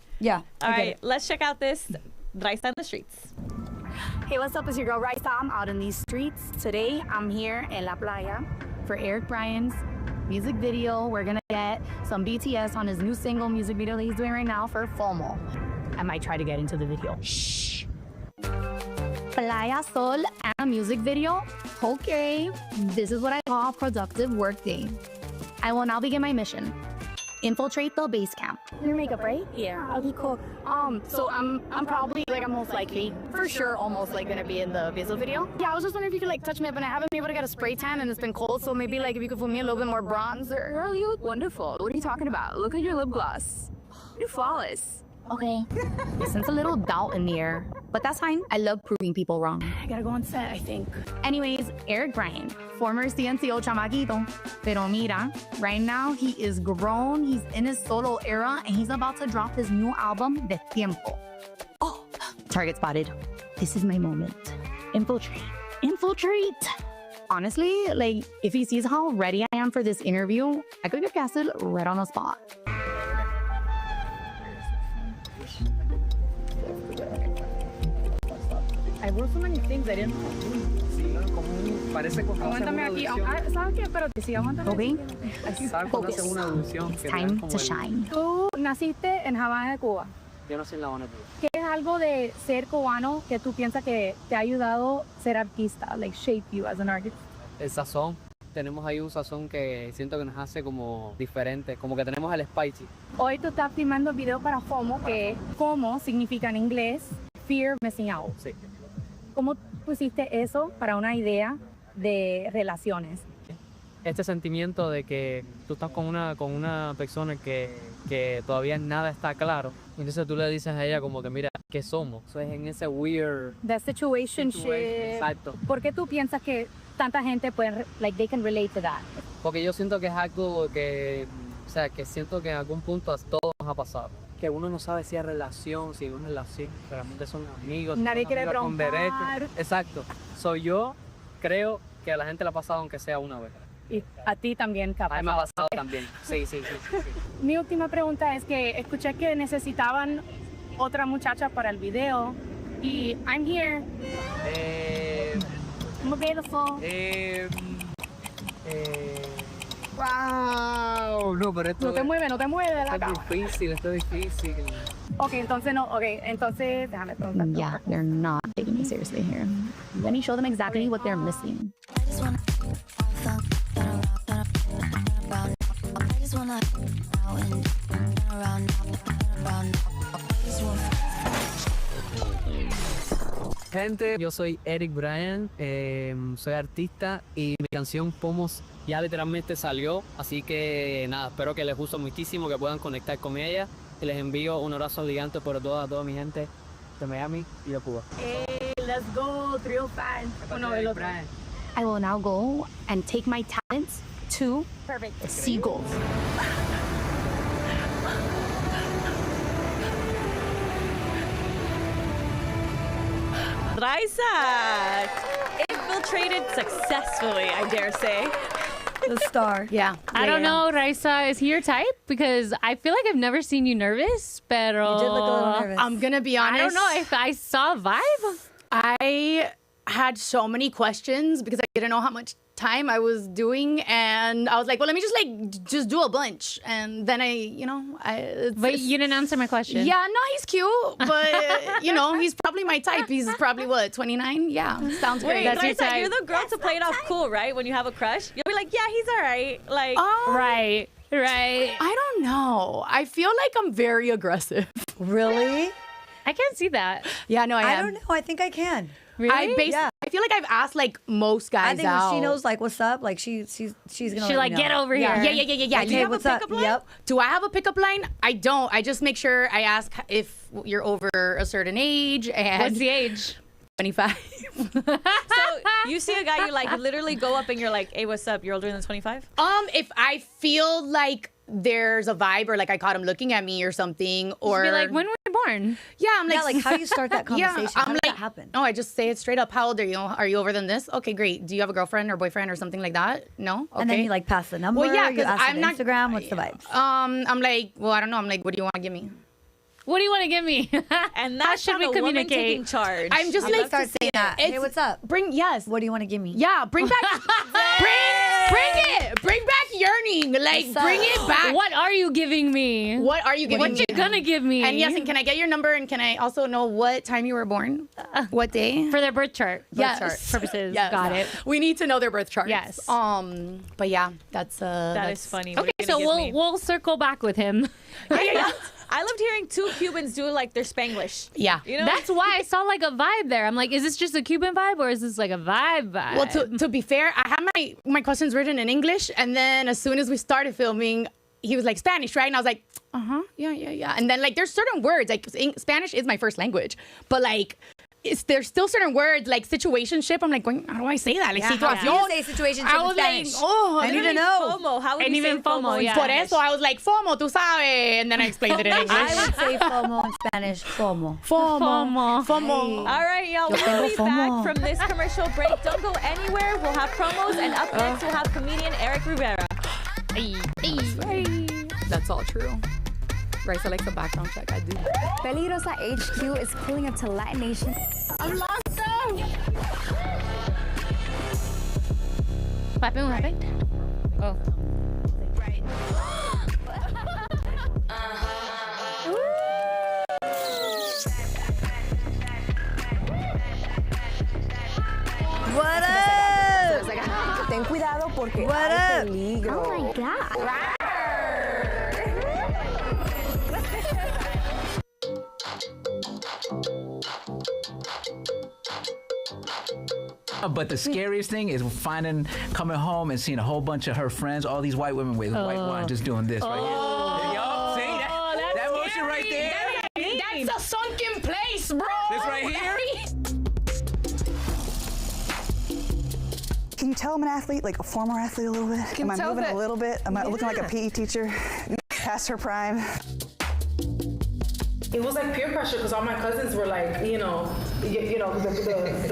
right, let's check out this Raiza in the streets. Hey, what's up? It's your girl Raiza. I'm out in these streets. Today, I'm here in La Playa for Erick Brian's music video. We're gonna get some BTS on his new single music video that he's doing right now for FOMO. I might try to get into the video. Shh. Playa Sol and a music video. Okay, this is what I call productive work day. I will now begin my mission. Infiltrate the base camp. Your makeup, right? Yeah. Okay, cool. So I'm probably I'm most likely, for sure, almost gonna be in the visual video. Yeah, I was just wondering if you could touch me up, and I haven't been able to get a spray tan, and it's been cold, so maybe if you could put me a little bit more bronzer. Girl, you look wonderful. What are you talking about? Look at your lip gloss. You're flawless. Okay. Sense a little doubt in the air, but that's fine. I love proving people wrong. I gotta go on set, I think. Anyways, Erick Brian, former CNCO chamaquito. Pero mira, right now he is grown, he's in his solo era, and he's about to drop his new album, De Tiempo. Oh, target spotted. This is my moment. Infiltrate. Infiltrate. Honestly, if he sees how ready I am for this interview, I could get casted right on the spot. I wrote so many things I didn't Aguántame aquí. ¿Sabes qué? Pero sí, aguántame. Okay. Focus. It's time to shine. Tú naciste en Habana de Cuba. Yo nací en La Habana de Cuba. ¿Qué es algo de ser cubano que tú piensas que te ha ayudado a ser artista? Shape you as an artist. El sazón. Tenemos ahí un sazón que siento que nos hace como diferente, como que tenemos el spicy. Hoy tú estás filmando video para FOMO, que FOMO significa en inglés Fear of Missing Out. Sí. ¿Cómo pusiste eso para una idea de relaciones? Este sentimiento de que tú estás con una persona que todavía nada está claro. Entonces tú le dices a ella como que mira, ¿qué somos? Eso es en ese weird... The situationship. Exacto. ¿Por qué tú piensas que tanta gente puede, like, they can relate to that? Porque yo siento que es algo que, o sea, que siento que en algún punto a todos nos ha pasado. Que uno no sabe si es relación, si uno es así, realmente son amigos. Nadie quiere amigos con broncar. derecho. Exacto. Yo creo que a la gente le ha pasado aunque sea una vez. Y a ti también, capaz. A mí me ha pasado también. Sí. Mi última pregunta es que escuché que necesitaban otra muchacha para el video y I'm here. I'm available. Wow, no, pero esto No te mueve la esto cama. esto es difícil. Ok, entonces déjame preguntar. Yeah, they're not taking me seriously here. Let me show them exactly what they're missing. Gente, yo soy Erick Brian, soy artista y mi canción Pomos ya literalmente salió, así que nada, espero que les guste muchísimo, que puedan conectar con ella y les envío un abrazo gigante por a toda mi gente de Miami y de Cuba. Hey, let's go, trio fan. I will now go and take my talents to seagulls. Raiza infiltrated successfully, I dare say. The star. Yeah. I don't know, Raiza, is he your type? Because I feel like I've never seen you nervous, pero... You did look a little nervous. I'm gonna be honest. I don't know if I saw a vibe. I had so many questions because I didn't know how much time I was doing, and I was like, well, let me just do a bunch, and then But you didn't answer my question. Yeah, no, he's cute, but he's probably my type. He's probably what, 29? Yeah, sounds great. Wait, Raiza, you're the girl to play it off cool, right? When you have a crush, you'll be like, yeah, he's all right. Like, Right. I don't know. I feel like I'm very aggressive. Really? I can't see that. Yeah, no, I don't know. I think I can. Really? I feel like I've asked like most guys I think out. when she knows like what's up, like she's gonna. She let me like, know. get over Yeah. here. Yeah. Like, Do you hey, have a what's up? pickup line? Yep. Do I have a pickup line? I don't. I just make sure I ask if you're over a certain age and What's the age? 25. so you see a guy you like, you literally go up and you're like, hey, what's up? You're older than 25? If I feel like there's a vibe or like I caught him looking at me or something, or Be like, when were you born? yeah, I'm like, Yeah, like how do you start that conversation? Yeah, How does that happen? No, I just say it straight up. How old are you? Are you over than this? Okay, great. Do you have a girlfriend or boyfriend or something like that? No. Okay. And then you like pass the number. Well, yeah, you 'cause ask I'm the not- Instagram. What's the vibes? I'm like, well, I don't know. I'm like, what do you want to give me? What do you want to give me? And How that's should we not a woman communicate? taking charge. I'm just I'm gonna like, start saying that. Hey, it's- what's up? yes. What do you want to give me? Yeah, bring back, bring back yearning. Like, What's up? bring it back. What are you giving me? What are you giving What me? you gonna give me? And yes, and can I get your number? And can I also know what time you were born? What day? For their birth chart. Yes. Birth chart purposes. Yes. Got it. We need to know their birth charts. Yes. But yeah, that's That is funny. What Okay, are you so gonna give me? we'll circle back with him. I loved hearing two Cubans do like their Spanglish. Yeah. You know? That's why I saw like a vibe there. I'm like, is this just a Cuban vibe or is this like a vibe? Well, to be fair, I had my questions written in English, and then as soon as we started filming, he was like, Spanish, right? And I was like, yeah. And then like there's certain words, like Spanish is my first language, but like there's still certain words like situationship. I'm like, how do I say that? Like, How do you say situationship I in was like, Spanish? I need to know. FOMO. How would And you even say FOMO? FOMO, yeah. Por eso I was like, FOMO, tú sabes. And then I explained it in English. I would say FOMO in Spanish. FOMO. FOMO. All right, y'all. Yo We'll tengo be FOMO. back from this commercial break. Don't go anywhere. We'll have promos, and up next we'll have comedian Erick Rivera. That's all true. Raiza likes a background check. I do. Peligrosa HQ is pulling up to LatiNation. I'm locked up. What happened? Oh. What up? Ten cuidado porque What hay up? peligro. Oh my God. But the scariest thing is coming home and seeing a whole bunch of her friends, all these white women with white wine, just doing this right here. Y'all see that motion right there? That's a sunken place, bro. This right here? Can you tell I'm an athlete, like a former athlete a little bit? Am I moving a little bit? Am I looking like a PE teacher past her prime? It was like peer pressure because all my cousins were like, the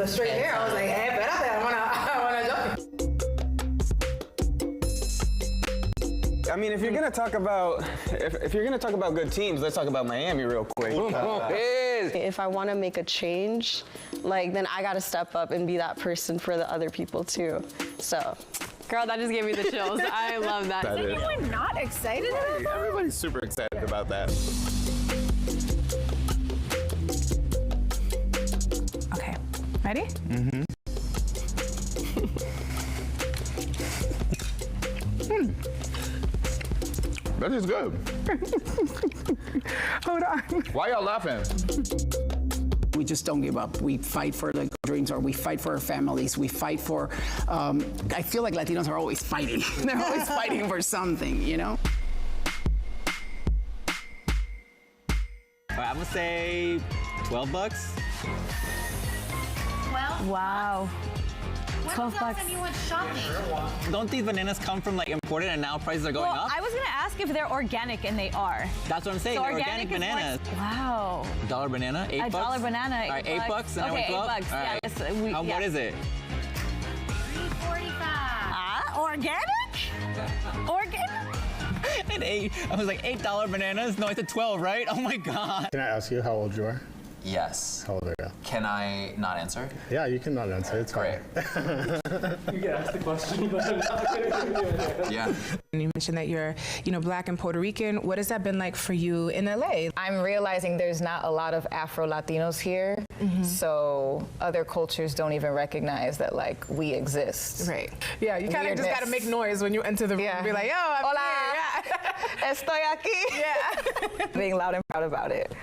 straight hair. I was like, hey, espérate, I wanna jump. I mean, if you're gonna talk about good teams, let's talk about Miami real quick. If I want to make a change, then I gotta step up and be that person for the other people too. So, girl, that just gave me the chills. I love that. That Is is. anyone not excited about that? Everybody's super excited about that. Okay, ready? Mm-hmm. That is good. Hold on. Why y'all laughing? We just don't give up. We fight for the dreams, or we fight for our families. We fight for, I feel like Latinos are always fighting. They're always fighting for something, you know? All right, I'm gonna say $12. 12? Wow. $12. Anyone shopping? Don't these bananas come from imported and now prices are going up? I was gonna ask if they're organic, and they are. That's what I'm saying. So They're organic bananas. Wow. $1 banana, $8. $1 banana. All right, $8 and I went 12. $8. All right. What is it? $3.45. Organic? Organic? An 8. I was like $8 bananas. No, I said 12, right? Oh my God. Can I ask you how old you are? Yes. How old are you? Can I not answer? Yeah, you can not answer. It's great. You can ask the question, but I'm not going to. Yeah. You mentioned that you're, Black and Puerto Rican. What has that been like for you in LA? I'm realizing there's not a lot of Afro-Latinos here, so other cultures don't even recognize that we exist. Right. Yeah, you kind of just got to make noise when you enter the room and be like, yo, I'm Hola. here. Yeah. Estoy aquí. Yeah. Being loud and proud about it.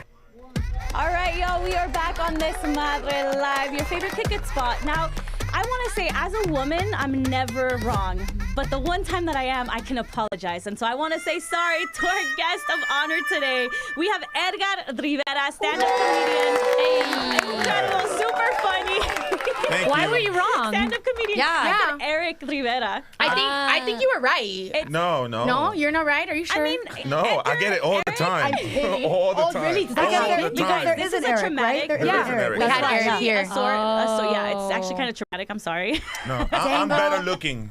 All right, y'all, we are back on Desmadre Live, your favorite ticket spot. Now, I want to say, as a woman, I'm never wrong. But the one time that I am, I can apologize. And so I want to say sorry to our guest of honor today. We have Edgar Rivera, stand-up comedian. Incredible, super funny. Why were you wrong? Stand-up comedian. Yeah. Erick Rivera. I think you were right. No. No, you're not right. Are you sure? I mean, No, I get it all the time. All the time. Really? All the time. There is an Eric, right? There is an Eric. We had Eric here. So yeah, it's actually kind of traumatic. I'm sorry. No, I'm better looking.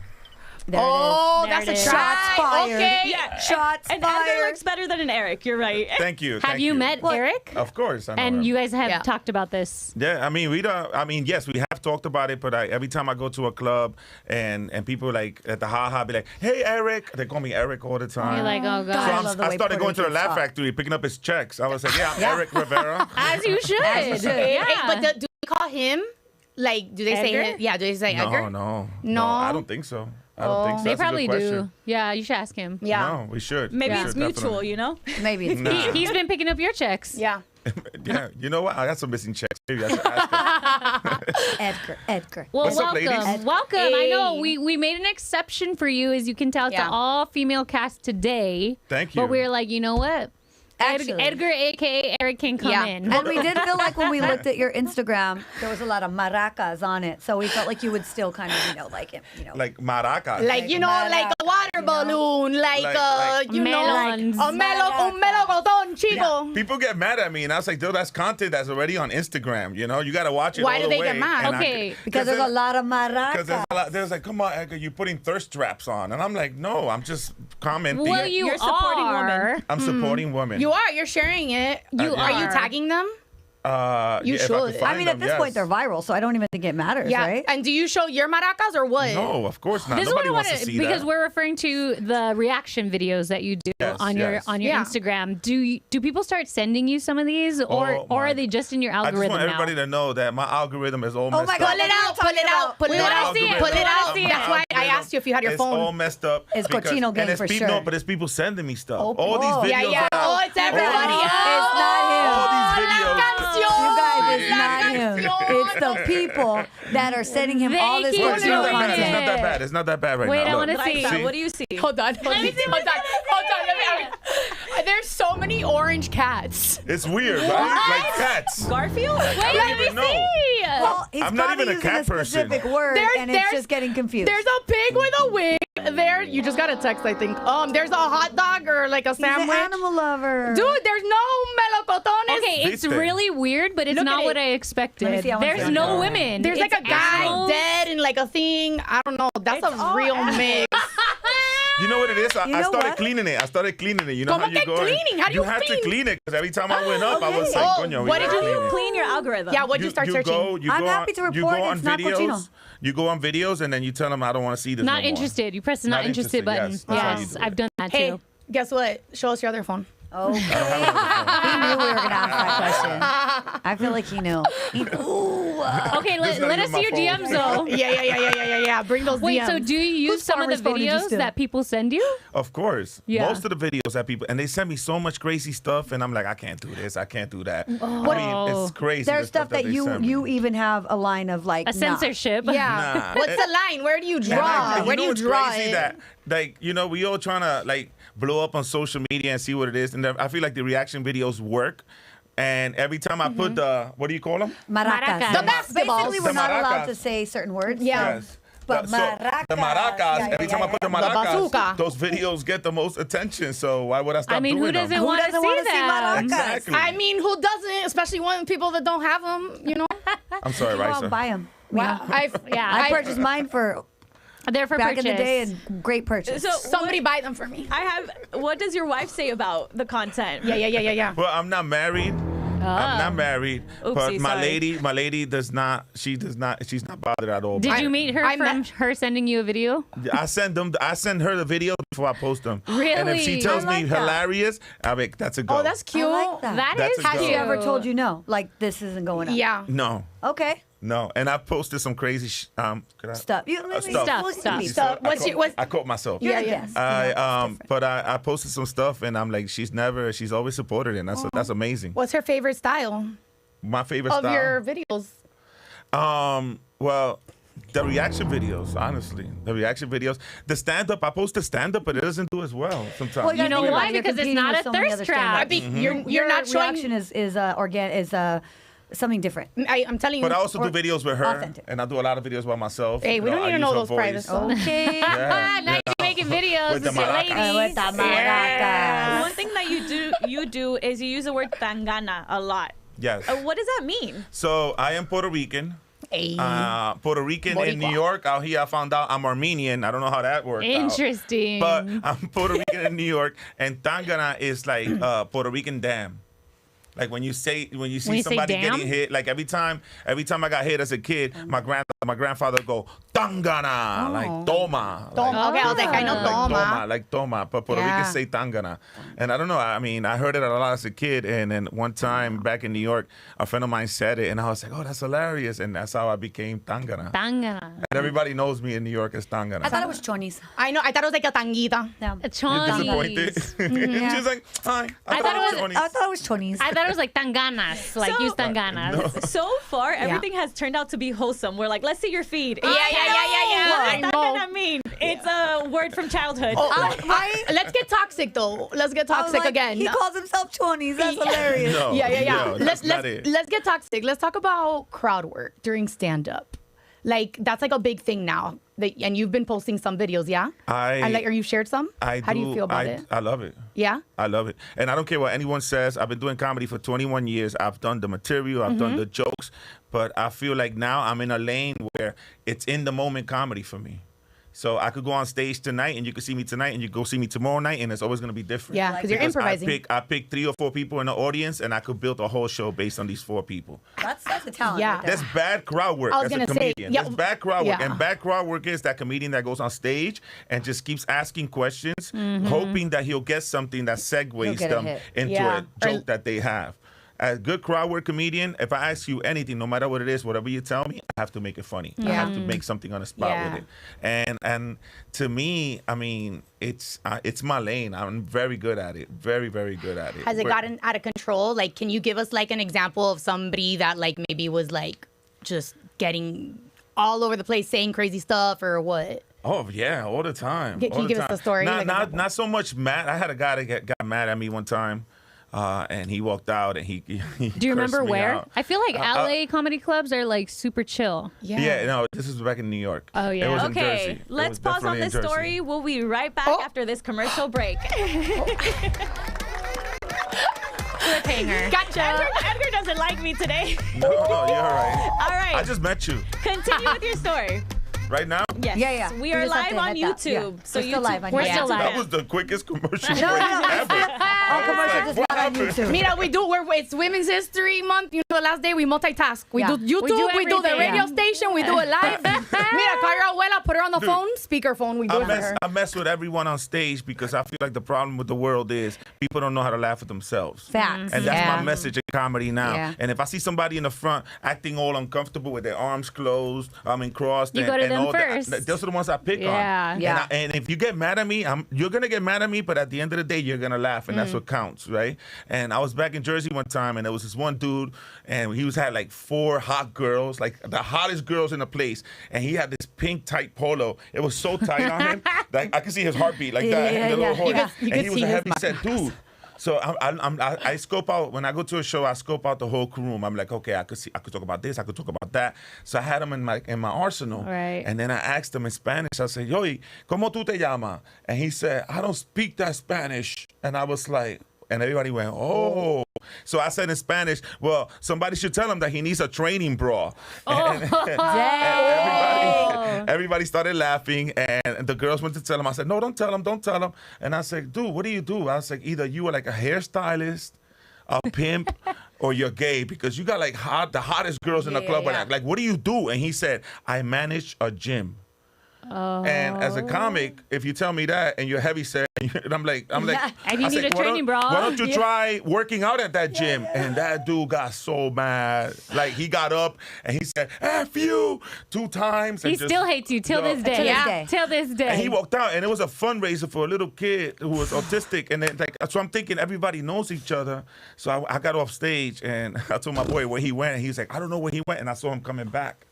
There that's a shot fired. Okay. Yeah. Shots and fired. Edgar looks better than an Eric. You're right. Thank you. Have you met Eric? Of course. I know And him. you guys have talked about this. Yeah, I mean, we don't. I mean, yes, we have talked about it, but every time I go to a club and people at the Ha be like, "Hey, Eric," they call me Eric all the time. You're like, oh God. So I started going to the Laugh Factory, picking up his checks. I was like, "Yeah, I'm Erick Rivera." As you should. Hey, but do we call him? Do they say Edgar? it? Yeah, do they say Edgar? No, I don't think so. I Oh. don't think so. They That's a good probably question. do. Yeah, you should ask him. Yeah. No, we should. Maybe We it's should, mutual, definitely. Maybe it's Nah. He's been picking up your checks. Yeah. Yeah, you know what? I got some missing checks. Maybe I should ask him. Edgar. Well, What's up, welcome. ladies? Welcome. I know we made an exception for you, as you can tell, to all female cast today. Thank you. But we're like, you know what? Actually. Edgar, a.k.a. Eric, can come in. And we did feel like when we looked at your Instagram, there was a lot of maracas on it. So we felt like you would still kind of, like it, Like maracas. Like a water balloon, melons. Un melocotón, chico. People get mad at me, and I was like, dude, that's content that's already on Instagram. You got to watch it Why all do the they way. get mad? And Okay. Because there's a lot of maracas. Because there's like, come on, Edgar, you're putting thirst traps on. And I'm like, no, I'm just commenting. Well, You're supporting women. I'm supporting women. You are. You're sharing it. Are you tagging them? You Yeah, if I should. could I mean, at this point, they're viral, so I don't even think it matters, right? And do you show your maracas or what? No, of course not. This Nobody is what wants I to wanted, see because that. we're referring to the reaction videos that you do on your Instagram. Do people start sending you some of these, or are they just in your I just algorithm want everybody now? to know that my algorithm is all messed up. Pull it out. Pull it out. Pull it out. Pull it out. That's why I asked you if you had your It's phone. all messed up. It's because- cochino game and it's for people, sure. No, but it's people sending me stuff. Oh, all these videos. Yeah. Oh, it's everybody. It's not him. All these videos. guys, it's not him. It's the people that are sending him all this It's original not that bad. content. It's not that bad. It's not that bad right now. Wait, I Look. want to see. What do you see? Hold on. There's so many orange cats. It's weird, right? Like cats. Garfield? Like, Wait, I let don't me even know. see. Well, he's I'm not probably even a using cat a specific person. word, There's- and it's there's- just getting confused. There's a pig with a wig there. You just got a text, I think. There's a hot dog or like a He's sandwich. an animal lover. Dude, there's no melocotones. Okay, it's Viste. really weird, but it's Look not at what it. I expected. Let me see, I wanna There's see. no women. There's It's like a guy animals. dead and like a thing. I don't know. That's a real mix. You know what it is? I know started what? cleaning it. You know ¿Cómo how you que go? cleaning? How do you have to clean? clean it because every time I went up, I was like, coño, what we did gotta you clean it. Clean your algorithm. Yeah, what'd you start searching? You I'm go happy on, to you report go on it's not videos. cochino. You go on videos and then you tell them I don't want to see this. Not no more. interested. You press the not interested button. Yes, that's how you Yes, do it. I've done that Hey, too. guess what? Show us your other phone. Okay. He knew we were going to ask that question. I feel like he knew. Okay, This is not let us even see your my DMs fault. though. Yeah. Bring those Wait, DMs. so do you use Whose some of the farmer's phone did you videos steal? that people send you? Of course. Yeah. Most of the videos that people, and they send me so much crazy stuff, and I'm like, I can't do this. I can't do that. Oh. I mean, it's crazy. There's the stuff that they send me. you even have a line of like A censorship. Yeah. Nah. What's the line? Where do you And draw? Where do you what's draw crazy it? that, like, we all trying to, like, blow up on social media and see what it is. And I feel like the reaction videos work. And every time I put the, what do you call them? Maracas. The basketballs. Basically, we're The not allowed maracas. to say certain words. Yeah. Yes. But So, maracas. the maracas, Yeah, every time I put the The bazooka. maracas, those videos get the most attention. So why would I stop I mean, doing who doesn't them? want to doesn't see wanna see that? maracas? Exactly. I mean, who doesn't? Especially one people that don't have them, you know? I'm sorry, Go out and Raiza. buy them. Wow. I purchased mine for They're for back purchase. in the day, and great purchase. So Somebody buy them for me. what does your wife say about the content? Yeah. Well, I'm not married. I'm not married, but Oopsie, my sorry. lady she's not bothered at all. Did you meet her from her sending you a video? I send her the video before I post them. Really? And if she tells I like me that. hilarious, I'll be like, that's a go. Oh, that's cute. I like that. That is a Has she go. ever told you no? Like, this isn't going up? Yeah. No. Okay. No, and I posted some crazy could I? Stuff. Stuff. I caught myself. You're the guest. I posted some stuff, and I'm like, she's always supported it, and that's amazing. What's her favorite style My favorite of style. your videos? Well, the reaction videos, honestly, the stand-up. I post the stand-up, but it doesn't do as well sometimes. Well, You know why? Because it's not a thirst trap. You're not showing. Reaction is something different. I'm telling you. But I also do videos with her, authentic. and I do a lot of videos by myself. Hey, we don't need to know those private stuff. Okay. Yeah, now you're making videos With the with your maracas. ladies. With the maracas. One thing that you do is you use the word tangana a lot. Yes. What does that mean? So I am Puerto Rican. Hey. Puerto Rican in New Boricua. York. Out here, I found out I'm Armenian. I don't know how that worked out. Interesting. But I'm Puerto Rican in New York, and tangana is like Puerto Rican dam. Like when you see somebody getting hit, like every time I got hit as a kid, my grandfather would go tangana, like toma. Okay, I was like, I know toma. Like toma, but Puerto Ricans say tangana. And I don't know, I mean, I heard it a lot as a kid, and then one time back in New York, a friend of mine said it, and I was like, oh, that's hilarious, and that's how I became tangana. Tangana. And everybody knows me in New York as tangana. I thought it was chonis. I know. I thought it was like a tanguita. Yeah. You're disappointed? She was like, hi. I thought it was chonis. I thought it was chonis. I thought it was like tanganas, like use tanganas. So far, everything has turned out to be wholesome. We're like, let's see your feed. Yeah. What does I that mean? It's a word from childhood. Let's get toxic though. Let's get toxic again. He calls himself chonis. That's hilarious. No, no, let's that's not it. let's get toxic. Let's talk about crowd work during stand up. Like that's like a big thing now. And you've been posting some videos, yeah? Are you shared some? How do you feel about it? I love it. Yeah? I love it. And I don't care what anyone says. I've been doing comedy for 21 years. I've done the material. I've done the jokes. But I feel like now I'm in a lane where it's in the moment comedy for me. So I could go on stage tonight, and you could see me tonight, and you go see me tomorrow night, and it's always going to be different. Yeah, because you're improvising. I pick 3 or 4 people in the audience, and I could build a whole show based on these 4 people. That's a talent. Yeah. Right there. That's bad crowd work I was as a gonna say, comedian. yeah, That's bad crowd work. yeah. And bad crowd work is that comedian that goes on stage and just keeps asking questions, hoping that he'll get something that segues get a them hit. into Yeah. a joke that they have. as a good crowd work comedian, if I ask you anything, no matter what it is, whatever you tell me, I have to make it funny. I have to make something on the spot with it. And to me, I mean, it's my lane. I'm very good at it. Very, very good at it. Has it gotten out of control? Like, can you give us like an example of somebody that like maybe was like just getting all over the place saying crazy stuff or what? Oh yeah, all the time. Can you give us a story? Not so much mad. I had a guy that got mad at me one time, and he walked out and he Do you remember where? Out. I feel like LA comedy clubs are like super chill. Yeah, no, this is back in New York. Oh yeah. It was Okay, in Jersey. let's pause on this story. We'll be right back after this commercial break. Cliffhanger. Gotcha. Edgar doesn't like me today. No, you're all right. All right. I just met you. Continue with your story. Right now? Yes. Yeah. We are live on YouTube. So we're still live on we're YouTube. still live. That was the quickest commercial break No. ever. All commercial just What not on happened? YouTube. Mira, it's Women's History Month. You know, the last day we multitask. We do YouTube, we do the radio station, we do it live. Mira, call your abuela, put her on the phone, speakerphone, we do it for her. I mess with everyone on stage because I feel like the problem with the world is people don't know how to laugh at themselves. Facts. And that's my message in comedy now. Yeah. And if I see somebody in the front acting all uncomfortable with their arms closed, crossed, You go to and them all first. that, those are the ones I pick on. Yeah. And if you get mad at me, you're going to get mad at me, but at the end of the day, you're going to laugh, and that's what counts, right? And I was back in Jersey one time, and there was this one dude, and he had like 4 hot girls, like the hottest girls in the place, and he had this pink tight polo. It was so tight on him, like I could see his heartbeat like that, in the little hole. And he was a heavy set dude. So I scope out, when I go to a show, I scope out the whole room. I'm like, okay, I could talk about this, I could talk about that. So I had him in my arsenal. Right. And then I asked him in Spanish, I said, yo, ¿cómo tú te llamas? And he said, I don't speak that Spanish. And I was like, and everybody went, oh. So I said in Spanish, well, somebody should tell him that he needs a training bra. And everybody started laughing, and the girls went to tell him. I said, no, don't tell him. And I said, dude, what do you do? I was like, either you are like a hairstylist, a pimp, or you're gay, because you got like the hottest girls in the club. Like, what do you do? And he said, I manage a gym. And as a comic, if you tell me that and you're heavy set, and I'm like, and you need a training bra. Why don't you try working out at that gym? And that dude got so mad. Like, he got up and he said, F you 2 times. And He still hates you till this day. Till this day. And he walked out, and it was a fundraiser for a little kid who was autistic. And then, so I'm thinking everybody knows each other. So I got off stage, and I told my boy where he went. And he was like, I don't know where he went. And I saw him coming back.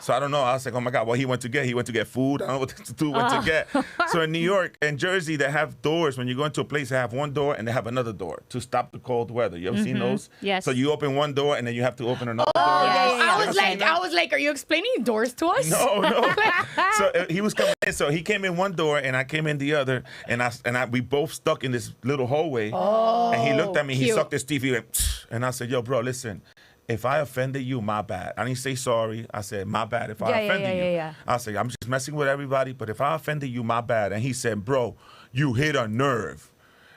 So I don't know. I was like, oh my God, what he went to get? He went to get food. I don't know what to do, what to get. So in New York and Jersey, they have doors. When you go into a place, they have one door and they have another door to stop the cold weather. You ever seen those? Yes. So you open one door and then you have to open another door. I was like, are you explaining doors to us? No. So he was coming in. So he came in one door and I came in the other. And we both stuck in this little hallway. And he looked at me. He sucked his teeth. He went, psh, and I said, yo, bro, listen. If I offended you, my bad. I didn't say sorry. I said, my bad if I offended you. I said, I'm just messing with everybody, but if I offended you, my bad. And he said, bro, you hit a nerve.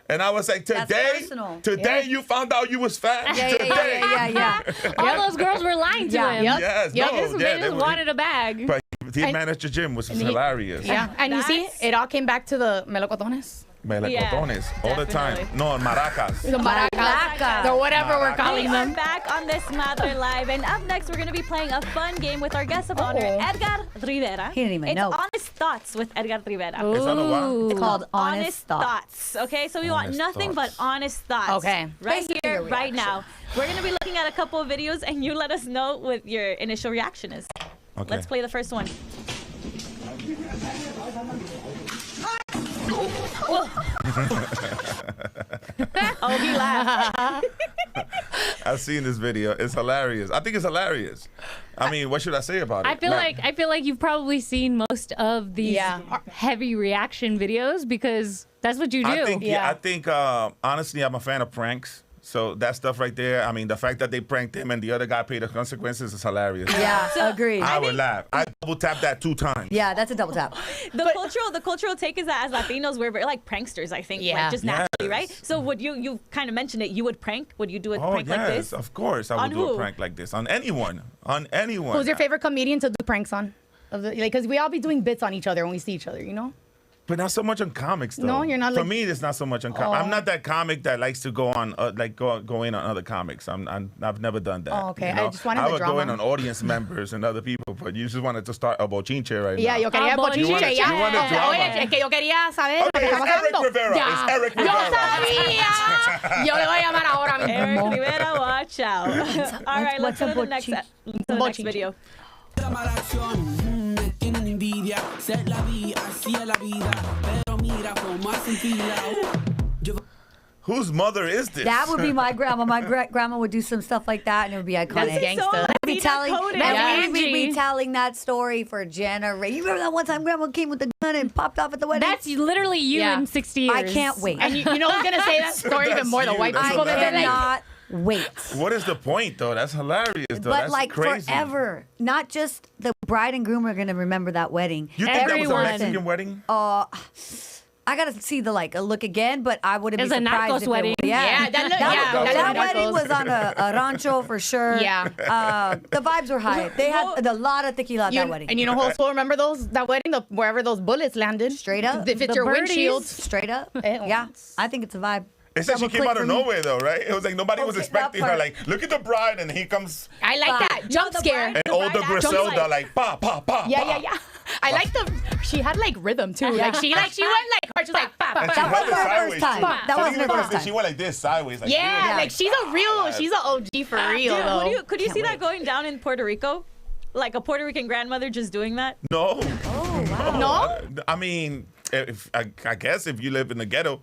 And I was like, today you found out you was fat? Yeah. All those girls were lying to him. Yes, They just wanted a bag. But he managed the gym, which was hilarious. Yeah, and you see, it all came back to the melocotones. Melocotones, all the time. No, maracas. The maracas. Or whatever we're calling them. We are back on Desmadre Live, and up next we're going to be playing a fun game with our guest of honor, Edgar Rivera. He didn't even know. It's Honest Thoughts with Edgar Rivera. It's called Honest Thoughts. Okay, so we want nothing but honest thoughts. Okay. Right here, right now. We're going to be looking at a couple of videos, and you let us know what your initial reaction is. Okay. Let's play the first one. Oh, he laughed. I've seen this video. It's hilarious. I think it's hilarious. I mean, what should I say about it? I feel like you've probably seen most of these heavy reaction videos because that's what you do. I think honestly, I'm a fan of pranks. So that stuff right there, I mean, the fact that they pranked him and the other guy paid the consequences is hilarious. Yeah, agreed. I would laugh. I double tap that 2 times. Yeah, that's a double tap. The cultural take is that as Latinos, we're very like pranksters, I think, like just naturally, right? So would you kind of mentioned it, you would prank? Would you do a prank like this? Yes, of course. I would do a prank like this. On anyone. On anyone. Who's your favorite comedian to do pranks on? Because we all be doing bits on each other when we see each other, you know? But not so much on comics, though. No, you're not. For me, it's not so much on comics. Oh. I'm not that comic that likes to go on, go in on other comics. I've never done that. Oh, okay. You know? I just wanted I the would drama. go in on audience members and other people, but you just wanted to start a bochinche right Yeah, now. yo quería bochinche. You wanted drama. Oye, es que yo quería saber lo que Okay, está it's Erick pasando. Rivera. Ya. It's Erick Yo Rivera. sabía. Yo le voy a llamar ahora mismo. Erick Rivera, watch out. All right, let's go to the next video. Me tienen envidia, ser la vida, así es la vida, pero mira cómo hacen fila. Whose mother is this? That would be my grandma. My grandma would do some stuff like that, and it would be iconic. That's gangsta. I'd be telling, Yeah. we'd be telling that story for generations. You remember that one time grandma came with the gun and popped off at the wedding? That's literally you in 60 years. I can't wait. And you know who's gonna say that story even more? The white people that I they're like. cannot wait. What is the point, though? That's hilarious, though. But That's like crazy. forever, not just the bride and groom are gonna remember that wedding. You think that was a Mexican wedding? I gotta see the a look again, but I wouldn't be It's a surprised Narcos if it wedding. was. Yeah, that wedding was on a rancho for sure. Yeah. The vibes were high. They had a lot of tequila at that wedding. And you know who else will remember that wedding? Wherever those bullets landed. Straight up. If it's The your birdies. windshield. Straight up. Yeah, I think it's a vibe. It said she Double came click out of for me. nowhere, though, right? It was like nobody was Okay, expecting that her. part. Like, look at the bride, and he comes. I like that. Jump scare. And older Griselda, like, pa, pa, pa. Yeah. I like she had like rhythm too. Like she went like her, she's like And she That held wasn't it her sideways, first time. too. That I wasn't think her it first time. She went like this, sideways. Like, yeah, like she's an OG for real Dude, though. could you see that going down in Puerto Rico? Like a Puerto Rican grandmother just doing that? No. Oh, wow. No? I mean, I guess if you live in the ghetto,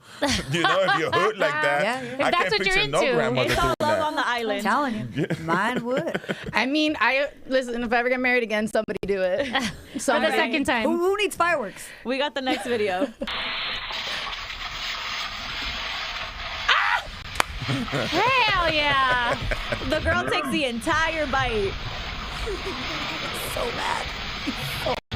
you know, if you're hood like that, Yeah. If I that's can't what you're picture no into. grandmother It's all doing love that. on the island. I'm telling you, mine would. I mean, listen, if I ever get married again, somebody do it. For the second time. Who needs fireworks? We got the next video. Hell yeah. The girl takes the entire bite. So bad.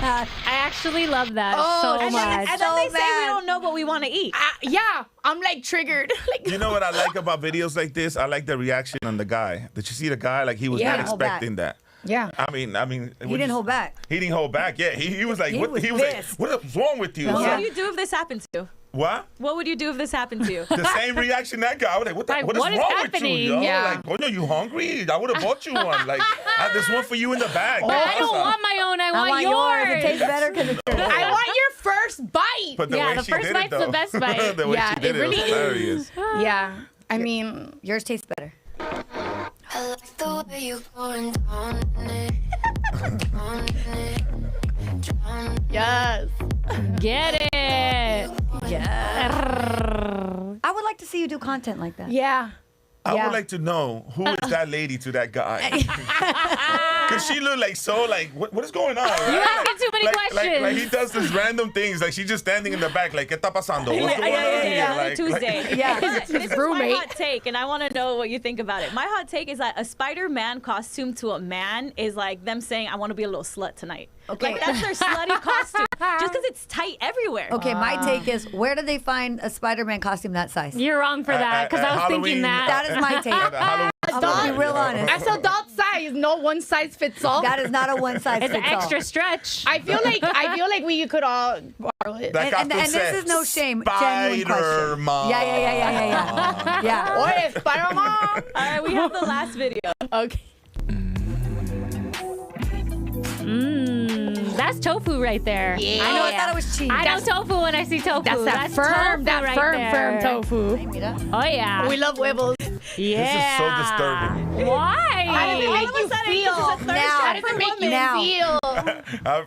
I actually love that so and much. Then, and then they say we don't know what we want to eat. Yeah, I'm like triggered. You know what I like about videos like this? I like the reaction on the guy. Did you see the guy? Like, he was not Hold back. expecting that. Yeah. I mean, He didn't hold back. He didn't hold back. Yeah, he was like, He what? was He was like, pissed. what's wrong with you? What son? would you do if this happened to you? What? What would you do if this happened to you? The same reaction that guy. I was like, what is what is wrong happening? with you, yo? Yeah. Like, oh no, you hungry? I would have bought you one. Like, there's one for you in the bag. But I don't want my own. I want yours. It tastes better because it's yours. I want your first bite. But the Yeah, way the she first did bite's it, though. the best bite. The way Yeah, she did it it, really was hilarious. Yeah. I mean, Yours tastes better. I like the way you going down it. yes. Get it. I would like to see you do content like that. Yeah. I would like to know who is that lady to that guy. Because she looked like so like, what is going on? Right? You're asking too many questions. Like he does these random things. Like she's just standing in the back like, ¿Qué está pasando? What's going on here? Like, Tuesday. Yeah. This is my roommate. hot take, and I want to know what you think about it. My hot take is that a Spider-Man costume to a man is like them saying, I want to be a little slut tonight. Okay. Like, that's their slutty costume. Just because it's tight everywhere. Okay, my take is, where do they find a Spider-Man costume that size? You're wrong for that because I was thinking that. That is my take. I'm gonna be real honest. That's adult size, no one size fits all. That is not a one size It's fits an all. extra stretch. I feel like we could all borrow it. That And this said, is no shame. Genuine question. Spider-Man. Yeah. Oye, Spider-Man. All right, we have the last video. Okay. That's tofu right there. Yeah. I know. I thought it was cheese. I know tofu when I see tofu. That's tofu firm, right firm there. tofu. Oh yeah. We love huevos. Yeah. This is so disturbing. Why? How does it make you feel? How does it make you feel?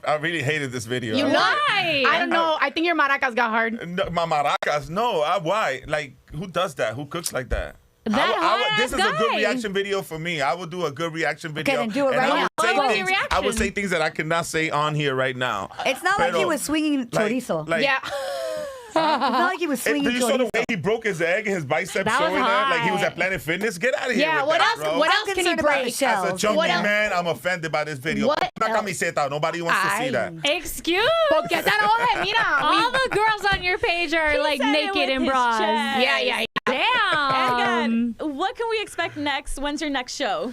I really hated this video. You I was love? like, I don't know. I think your maracas got hard. No, my maracas, no. Why? Like, who does that? Who cooks like that? This is a good guy. reaction video for me. I would do a good reaction video. Okay, then do it and right I now. would say What was things- your I would reaction? say things that I cannot say on here right now. It's not like he Pero, was swinging chorizo. like- It's not like he was swinging Did you saw chorizo. the way he broke his egg and his biceps That was showing there? Like he was hot. at Planet Fitness? Get out of here Yeah. with What that, else? bro. What I'm else can he concerned about the break? shells. As a chunky What else? man, I'm offended by this video. What Una else? camiseta. Nobody wants to see that. Excuse. Porque esa no es, mira. All the girls on your page are like said it naked with in his bras. chest. Yeah. Damn. what can we expect next? When's your next show?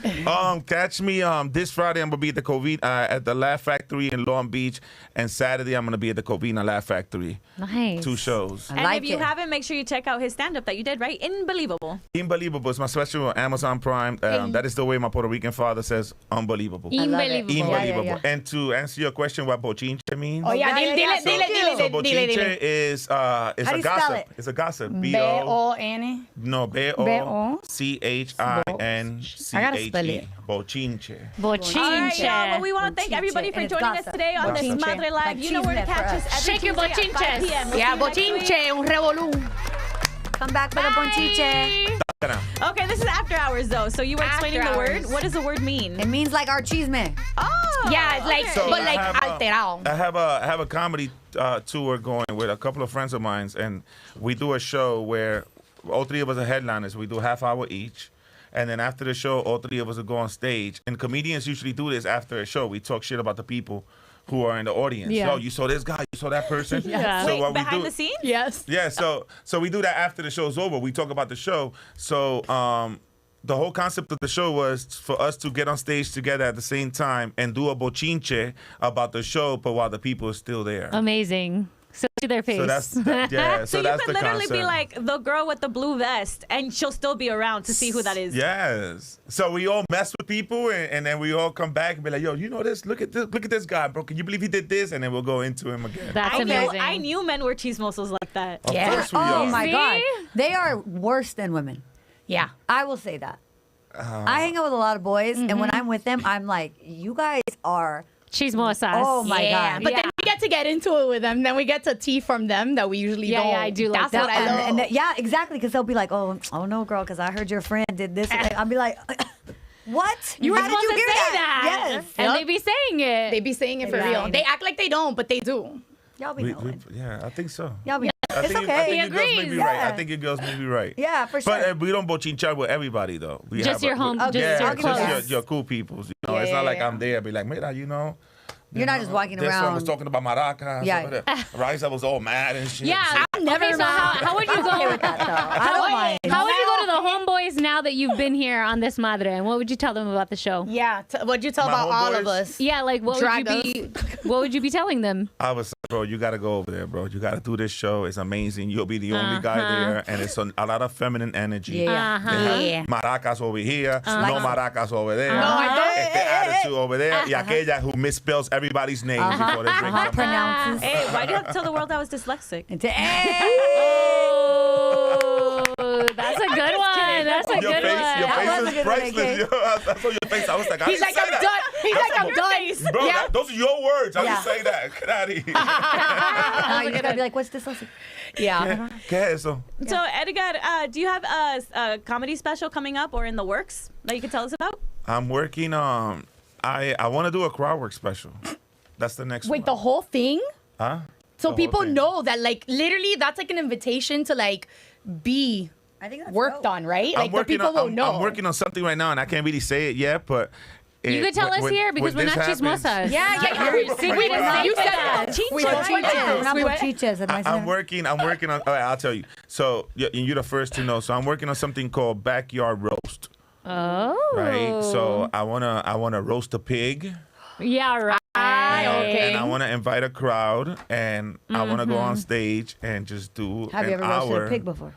Catch me this Friday. I'm gonna be at the at the Laugh Factory in Long Beach, and Saturday I'm gonna be at the Covina Laugh Factory. Nice. 2 shows. And if you haven't, make sure you check out his stand-up that you did, right? Unbelievable. Unbelievable. It's my special on Amazon Prime. That is the way my Puerto Rican father says unbelievable. Unbelievable. Yeah. And to answer your question, what bochinche means? Oh, yeah. Dile. So bochinche is a gossip. It's a gossip. B-O-N. No, B-O-C-H-I-N-C-H-E. Bochinche. All right, y'all. Well, we want to thank everybody for joining us today on this Desmadre Live. You know where to catch us every Shake your Tuesday at 5 p.m. We'll Yeah, bochinche, un revolú. Come back for the bochinche. Okay, this is after hours though. So you were explaining the word. What does the word mean? It means like our chisme. Oh, yeah, it's like, So but I like have alterado. I have a comedy tour going with a couple of friends of mine, and we do a show where all 3 of us are headliners. We do half hour each. And then after the show, all 3 of us will go on stage. And comedians usually do this after a show. We talk shit about the people who are in the audience. Yeah. Yo, you saw this guy, you saw that person. Yeah. So Wait, what behind we do, the scenes? Yes. Yeah, so we do that after the show's over. We talk about the show. So the whole concept of the show was for us to get on stage together at the same time and do a bochinche about the show, but while the people are still there. Amazing. So to their face. So that's yeah. So you that's could the literally concept. be like the girl with the blue vest, and she'll still be around to see who that is. Yes. So we all mess with people, and then we all come back and be like, yo, you know this? Look at this guy, bro. Can you believe he did this? And then we'll go into him again. That's amazing. I knew men were chismosos like that. Of course we are. Oh my God. They are worse than women. Yeah. I will say that. I hang out with a lot of boys, and when I'm with them, I'm like, you guys are chismosas. Oh my God. But then we get into it with them. Then we get to tea from them that we usually don't. Yeah, I do like That's that. what I love. Yeah, exactly. Because they'll be like, oh no, girl, because I heard your friend did this. I'll be like, what? You were How did supposed you to hear say that. Yes. And they be saying it. They be saying it for real. They act like they don't, but they do. Y'all be knowing. Yeah, I think so. Y'all be I It's think okay. I think He your girls may be agrees. right. Yeah. I think your girls may be right. Yeah, for sure. But we don't bochinchar with everybody, though. We Just have your home- just yeah, your close. your cool peoples. You know, it's not like I'm there. Be like, mira, you know. You're not just walking This one around. was talking about maracas. Yeah. Raiza was all mad and shit. Yeah, So- I've never. Okay, so how would you go? okay with that, though. I don't mind. How would you go to the homeboys now that you've been here on Desmadre, and what would you tell them about the show? Yeah, what'd you tell My about all of homeboys? us? Yeah, like what Drag would you be? What would you be telling them? I was like, bro, you got to go over there, bro. You got to do this show. It's amazing. You'll be the only guy there. And it's a lot of feminine energy. Yeah. They have maracas over here, no maracas over there. No, I don't. Este attitude over there. Y aquella who misspells everybody's name before they drink them. Pronounces. Hey, why do you have to tell the world I was dyslexic? Oh, that's a good one. That's a Your good face, one. your That face was a is good one, priceless. okay. Yo, I saw your face. I was like, I He's didn't like, say I'm that. done. He's like, I'm done. Bro, Yeah. those are your words. I Yeah. didn't say that. Get out of here. No, you just gotta be like, what's this? Yeah. ¿Qué es eso? So, Edgar, do you have a comedy special coming up or in the works that you could tell us about? I'm working on. I want to do a crowd work special. That's the next Wait, one. the whole thing? Huh? So The whole people thing. know that, like, literally, that's like an invitation to like be I think that's worked on, right? Like, the people will know. I'm working on something right now, and I can't really say it yet, but. You could tell us here because we're not chismosas. Yeah. Your secret Wait, is wait, safe you with said us. We went We're not We went- bochiches. I'm working on. All right, I'll tell you. So you're the first to know. So I'm working on something called backyard roast. Oh. Right. So I wanna roast a pig. Yeah, right. And I want to invite a crowd, and I want to go on stage and just do Have you an ever roasted hour. a pig before?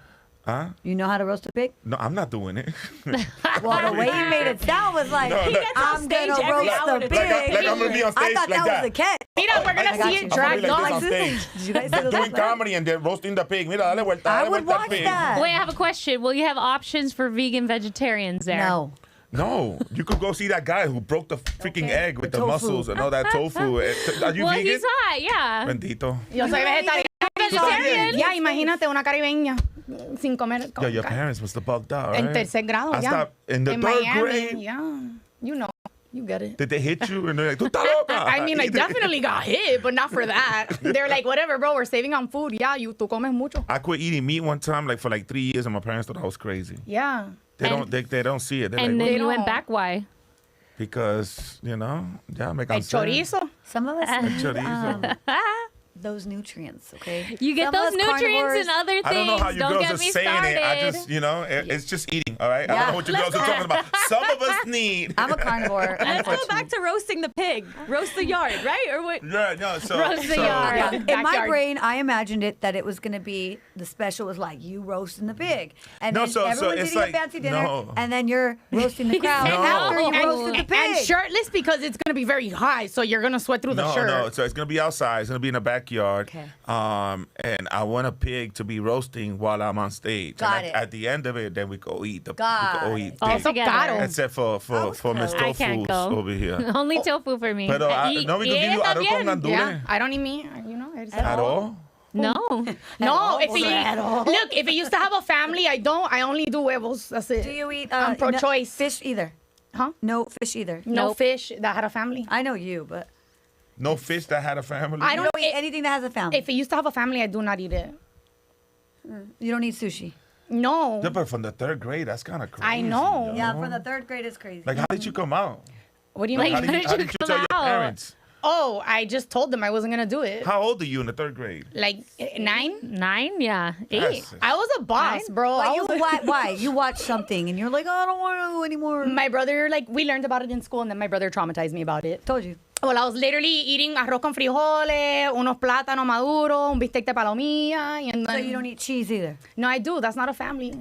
Huh? You know how to roast a pig? No, I'm not doing it. Well, the way you made it sound was like, No, He like- gets on I'm stage gonna every roast hour the to pig. like I'm gonna be on I stage thought like that that. was a cat. Mira, we're I gonna got see you. it I'm drag gonna be like on. this on stage. Did you guys see those? Doing comedy and then roasting the pig. Mira, dale vuelta. I dale would vuelta al watch pig. that. Wait, I have a question. Will you have options for vegan vegetarians there? No. No, you could go see that guy who broke the freaking egg with the Tofu. muscles and all that tofu. Are you Well, vegan? he's hot, yeah. Bendito. Yo soy vegetariana. Vegetarian? Ya, imagínate una caribeña sin comer. Yo, your parents must have bugged out, En right? tercer grado, I ya. stopped in the In third Miami, grade. yeah. You know, you get it. Did they hit you? And they're like, tú estás loca. I mean, I definitely got hit, but not for that. They're like, whatever, bro, we're saving on food. Yeah, tú comes mucho. I quit eating meat one time, like for like 3 years, and my parents thought I was crazy. Yeah. They don't see it. They're And like, then "What?" you went back. Why? Because, you know, ya me El cansé. chorizo. Some of us El chorizo. those nutrients, okay? You get Some those of us nutrients carnivores- and other things. I don't know how you Don't girls get are me saying started. it. I just, it's just eating, all right? I don't know what you girls are talking about. Some of us need. I'm a carnivore. Let's go back to roasting the pig. Roast the yard, right? Or what? Yeah, no, so. Roast the yard. Yeah. In my Backyard. brain, I imagined it that it was going to be the special was like you roasting the pig, and No, then so everyone's it's eating like- a fancy dinner, no. and then you're roasting the crowd No. after you And- roasted the pig. And shirtless because it's gonna be very high, so you're gonna sweat through the shirt. No, so it's gonna be outside. It's gonna be in the backyard. Okay. And I want a pig to be roasting while I'm on stage. Got and it. At the end of it, then we go eat the. Got we go it. eat All pig. together. Except for Miss I can't Tofu's go. over here. Only tofu for me. Pero no, we can give you ella arroz con también. gandules. Yeah, I don't eat meat. You know, At all? No. No, if At all. look, if it used to have a family, I don't. I only do huevos. That's it. Do you eat? I'm pro-choice. Fish either? Huh? No fish either. No Nope. fish that had a family. I know you, but No fish that had a family? I you don't don't eat anything that has a family. If it used to have a family, I do not eat it. You don't eat sushi. No. Yeah, but from the third grade, that's kind of crazy. I know. Yeah, for the third grade is crazy. Like, how did you come out? What do you Like, mean? how did you tell your parents? Oh, I just told them I wasn't gonna do it. How old are you in the third grade? Like 9? 9? Yeah. 8. That's- I was a boss, bro. But I you, was why? You watch something and you're like, oh, I don't want to do anymore. My brother, like, we learned about it in school, and then my brother traumatized me about it. Told you. Well, I was literally eating arroz con frijoles, unos plátanos maduros, un bistec de palomilla. And So then, you don't eat cheese either. No, I do. That's not a family.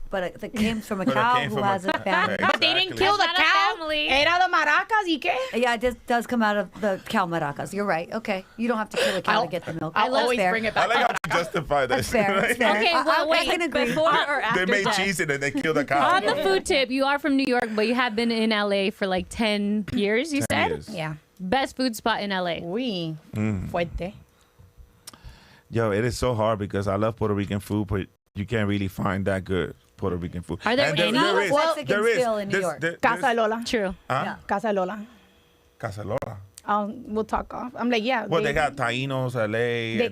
But it came from a But it cow came who from has a family. But they didn't kill the That's not a cow. family. Era de maracas y qué? Yeah, it does come out of the cow maracas. You're right. Okay. You don't have to kill a cow to get the milk. I'll That's always fair. bring it I back. like how you justify That's this. fair. That's fair. Okay, well, I wait, can agree. Before or after They made death? cheese and then they killed a cow. On the food tip, you are from New York, but you have been in LA for like 10 years, you 10 said? years. Yeah. Best food spot in LA. Oui. Fuerte. Yo, it is so hard because I love Puerto Rican food, but you can't really find that good Puerto Rican food. Are there And any? there is. Mexican There is. still in New There's- York. there's- Casa Lola. True. Huh? Yeah. Casa Lola. Casa Lola. We'll talk off. I'm like, yeah. Well, they got Taínos, LA.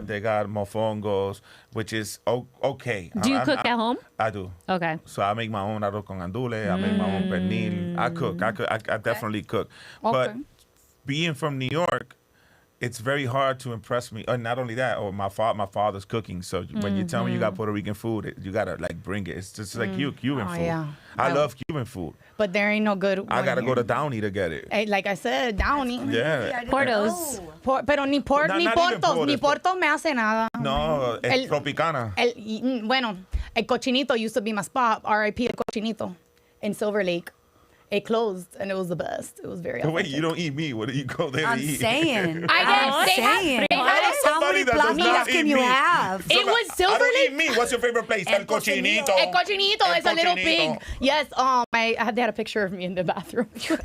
They got mofongos, which is okay. Do you cook at home? I do. Okay. So I make my own arroz con gandules. I make my own pernil. I cook. I definitely cook. But being from New York, it's very hard to impress me. Not only that, my father's cooking. So when you tell me you got Puerto Rican food, you gotta like bring it. It's just like Cuban food. Yeah. I love Cuban food. But there ain't no good I one gotta here. go to Downey to get it. Hey, like I said, Downey. Yeah. Portos. Pero ni Not even Portos, ni Portos. Portos me hace nada. No, El- Tropicana. Bueno, El Cochinito used to be my spot. R.I.P. El Cochinito in Silver Lake. It closed, and it was the best. It was very But wait, authentic. you don't eat meat. What do you go there I'm to eat? saying. I I'm did. saying. They had How many Somebody that does not platillos can eat you meat. have? It was Silver I don't Lake. eat meat. What's your favorite place? El Cochinito. El Cochinito El is a little Cochinito. pig. Yes, they had a picture of me in the bathroom. So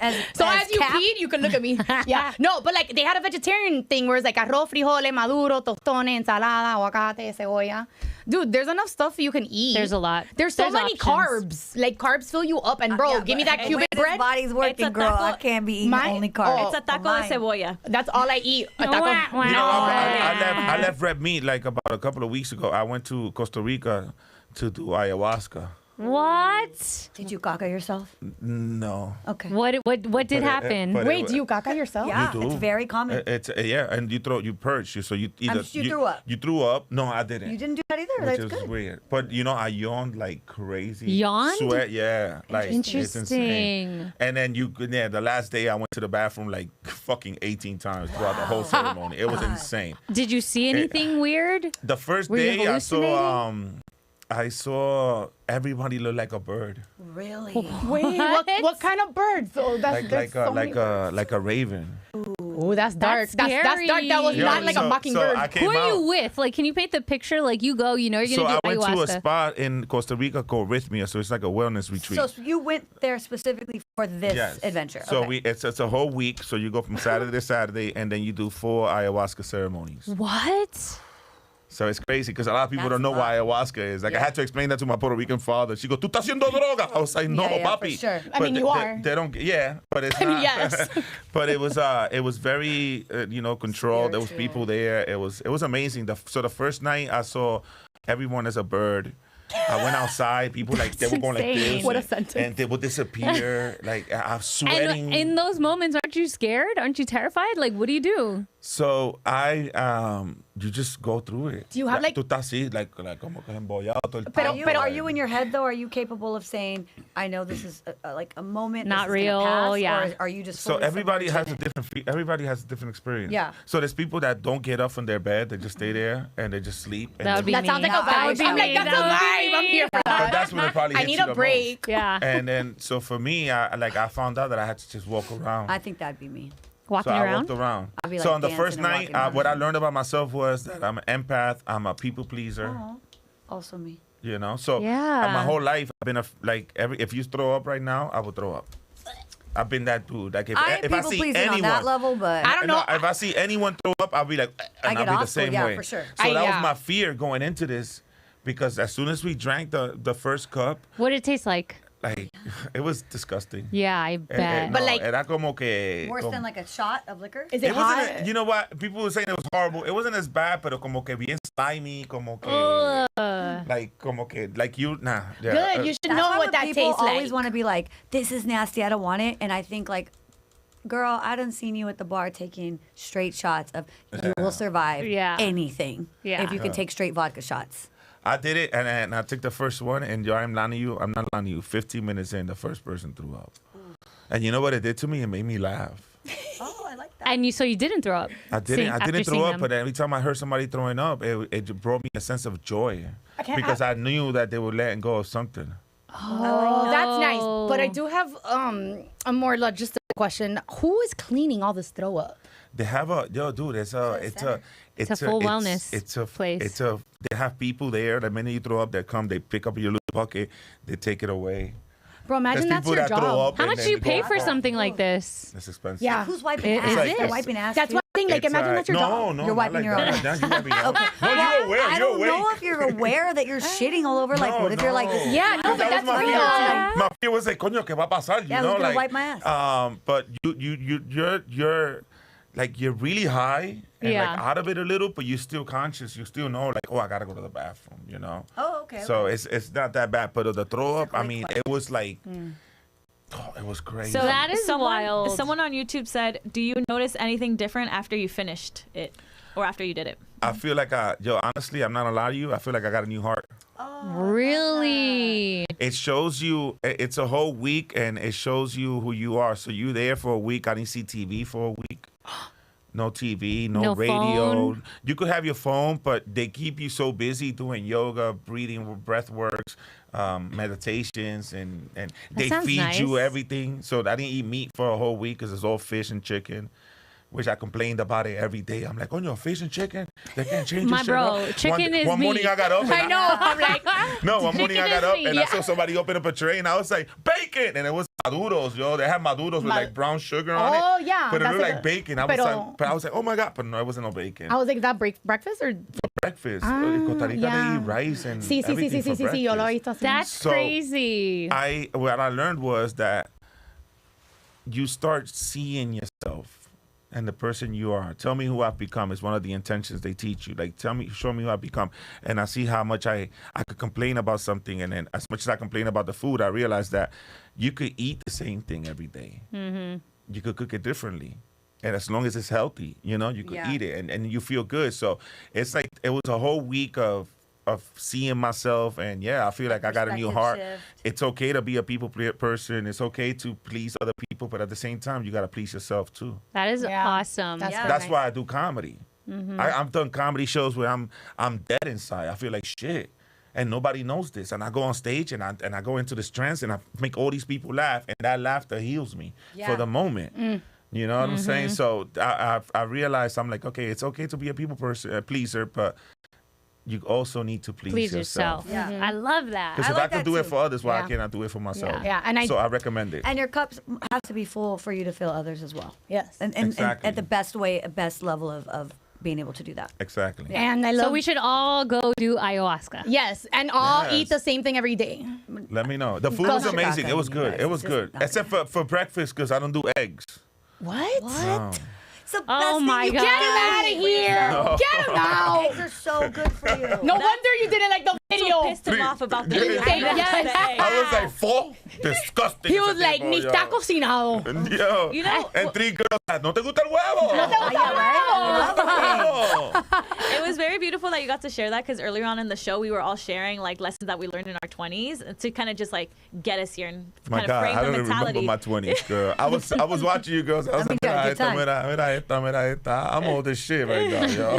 as you Cap? peed, you could look at me. Yeah. No, but like they had a vegetarian thing where it's like arroz, frijoles, maduro, tostones, ensalada, aguacate, cebolla. Dude, there's enough stuff you can eat. There's a lot. There's so many options. carbs. Like carbs fill you up. And bro, Yeah, give me but that Cuban when bread. This body's working, a girl. taco- I can't be eating only carbs. It's a taco de cebolla. That's all I eat. A taco. You know, I left red meat like about a couple of weeks ago. I went to Costa Rica to do ayahuasca. What? Did you caca yourself? No. Okay. What did happen? but Wait, do you caca yourself? Yeah, You do. it's very common. It's yeah, and you purge. So you either you threw up. You threw up. No, I didn't. You didn't do that either. Which That's is good. weird. But you know, I yawned like crazy. Yawned? Sweat, yeah. Like it's insane. Interesting. And then the last day I went to the bathroom like fucking 18 times throughout the whole ceremony. It was insane. Did you see anything weird? The first Were you day hallucinating? I saw everybody look like a bird. Really? Wait, what kind of bird? So that's Like a raven. Oh, that's dark. That's dark. That was Yo, not like a mockingbird. I came Who are out. you with? Like, can you paint the picture? Like, you go, you're gonna So do I went to a ayahuasca. spot in Costa Rica called Rhythmia. So it's like a wellness retreat. So you went there specifically for this Yes. adventure. So okay. it's a whole week. So you go from Saturday to Saturday, and then you do 4 ayahuasca ceremonies. What? So it's crazy because a lot of people That's don't know wild. what ayahuasca is. Like I had to explain that to my Puerto Rican father. She goes, "Tú estás haciendo droga?" I was like, "No, Yeah, for papi." sure. I mean, you are. They don't. Yeah, but it's I mean, not. yes. But it was very controlled. There was people there. It was amazing. So the first night I saw everyone as a bird. I went outside. People they were going like insane. this. What a sentence. And they would disappear. Like I'm sweating. And in those moments, aren't you scared? Aren't you terrified? Like, what do you do? So you just go through it. Do you have, like- Tú estás así, like como que embollado todo el But tiempo. are you in your head though? Are you capable of saying, "I know this is like a moment, Not this is gonna real, pass," yeah. Or are you just So fully everybody has submerged a different everybody has a different experience. Yeah. So there's people that don't get up from their bed, they just stay there and they just sleep. And That would be That me. sounds like a That would vibe. be I'm like, me. that's a That would be vibe. I'm me. here for But that. that's when it probably I hits need you a the break. most. Yeah. And then so for me, I found out that I had to just walk around. I think that'd be me. Walking so around? I walked around. I'd be, So like, on the dancing first and night, walking around. what I learned about myself was that I'm an empath. I'm a people pleaser. Oh, also me. You know, so Yeah. my whole life I've been if you throw up right now, I will throw up. I've been that dude. Like if I people see pleasing anyone, on that level, but I don't know. if I see anyone throw up, I'll be like, and I I'll get be the hostile, same yeah, way. for sure. So that yeah. was my fear going into this, because as soon as we drank the first cup, What did it taste like? like it was disgusting. Yeah, I bet. But, like, era como que worse than like a shot of liquor. Is it it hot? wasn't. You know what? People were saying it was horrible. It wasn't as bad, pero como que bien slimy, como que like you nah. Yeah, Good. You should That's know why what when that people tastes always like. want to be like, "This is nasty. I don't want it," and I think like. Girl, I done seen you at the bar taking straight shots of you will survive anything if you can take straight vodka shots. I did it, and I took the first one, and I'm not lying to you. 15 minutes in, the first person threw up. And you know what it did to me? It made me laugh. Oh, I like that. And so you didn't throw up? I didn't throw up, but every time I heard somebody throwing up, it brought me a sense of joy. Because I knew that they were letting go of something. Oh, that's nice. But I do have a more logistical question. Who is cleaning all this throw up? They have dude, it's a full wellness place. They have people there. The minute you throw up, they come, they pick up your little bucket, they take it away. Bro, imagine There's that's your people that throw job. up How and much then do you they pay go, for "Oh, something like this? It's expensive. Yeah. Who's wiping Is ass? it? They're wiping ass. That's too? one thing. Like, imagine that's your job. No, You're wiping not your like own that. ass. You're wiping your own. No, you're aware. I You're don't awake. know if you're aware that you're shitting all over. Like, what if you're like, Yeah, no, but That was that's my real. fear. My fear was like, coño, ¿qué va a pasar? You Yeah, know, who's gonna like, wipe my ass? But you're like you're really high and like out of it a little, but you're still conscious. You still know, like, oh, I gotta go to the bathroom. You know. Oh, okay. So it's not that bad, but the throw up, I mean, it was like, it was crazy. So that is wild. Someone on YouTube said, "Do you notice anything different after you finished it, or after you did it?" I feel like honestly, I'm not gonna lie to you. I feel like I got a new heart. Really? It shows you. It's a whole week, and it shows you who you are. So you there for a week. I didn't see TV for a week. No TV, no radio. phone. You could have your phone, but they keep you so busy doing yoga, breathing, breath works, meditations, and they sounds feed nice. you everything. So I didn't eat meat for a whole week because it's all fish and chicken. Which I complained about it every day. I'm like, oh no, fish and chicken, they can't change My this shit bro, up. chicken is one morning meat. I got up. And I know. I'm like, No, one morning I Chicken got is up meat, and yeah. I saw somebody open up a tray and I was like, bacon! And it was maduros, yo. They had maduros with like brown sugar on it. Oh, yeah. But it That's looked like like a- bacon. I was like, oh my God. But no, it wasn't no bacon. I was like, is that breakfast or? For breakfst. In Costa Rica, yeah. they eat rice and Sí, everything for breakfast. yo lo he visto así. That's So, crazy. What I learned was that you start seeing yourself and the person you are. Tell me who I've become is one of the intentions they teach you. Like, show me who I've become. And I see how much I could complain about something. And then as much as I complain about the food, I realize that you could eat the same thing every day. Mm-hmm. You could cook it differently. And as long as it's healthy, you know, you could Yeah. eat it and you feel good. So it's like, it was a whole week of seeing myself, and I feel like I got a new heart. Perspective shift. It's okay to be a people person. It's okay to please other people, but at the same time, you got to please yourself too. That is Yeah. awesome. That's Yeah. That's why I do comedy. I've done comedy shows where I'm dead inside. I feel like shit, and nobody knows this. And I go on stage and I go into this trance and I make all these people laugh, and that laughter heals me for the moment. You know what I'm saying? So I realized I'm like, okay, it's okay to be a people person, a pleaser, but you also need to please yourself. Yeah. I love that. Because if like I can that do it too. for others, why Yeah. I cannot do it for myself? Yeah, and so I recommend it. And your cups have to be full for you to fill others as well. Yes. And Exactly. at the best level of being able to do that. Exactly. And I love. So we should all go do ayahuasca. Yes, and all Yes. eat the same thing every day. Let me know. The food Go was Chicago, amazing. It was you good. guys. It was It's good. not Except for breakfast, because I don't do eggs. What? No. It's the Oh best thing my you God. can Get him out of here! No. Get him out! Eggs are so good for you. No wonder you didn't like the video. Pissed him off about the Yeah. food. Yes. I was like, 4? Disgusting. He ese was like, tipo, ni yo. está cocinado. Yo. You know- And 3 girls, ¿no te gusta el huevo? No te gusta el huevo. was very beautiful that you got to share that, because earlier on in the show we were all sharing like lessons that we learned in our 20s to kind of just like get us here and My kind God, of frame I the don't even remember mentality. my 20s, girl. I was watching you girls. I was like, I'm old as shit right now, yo.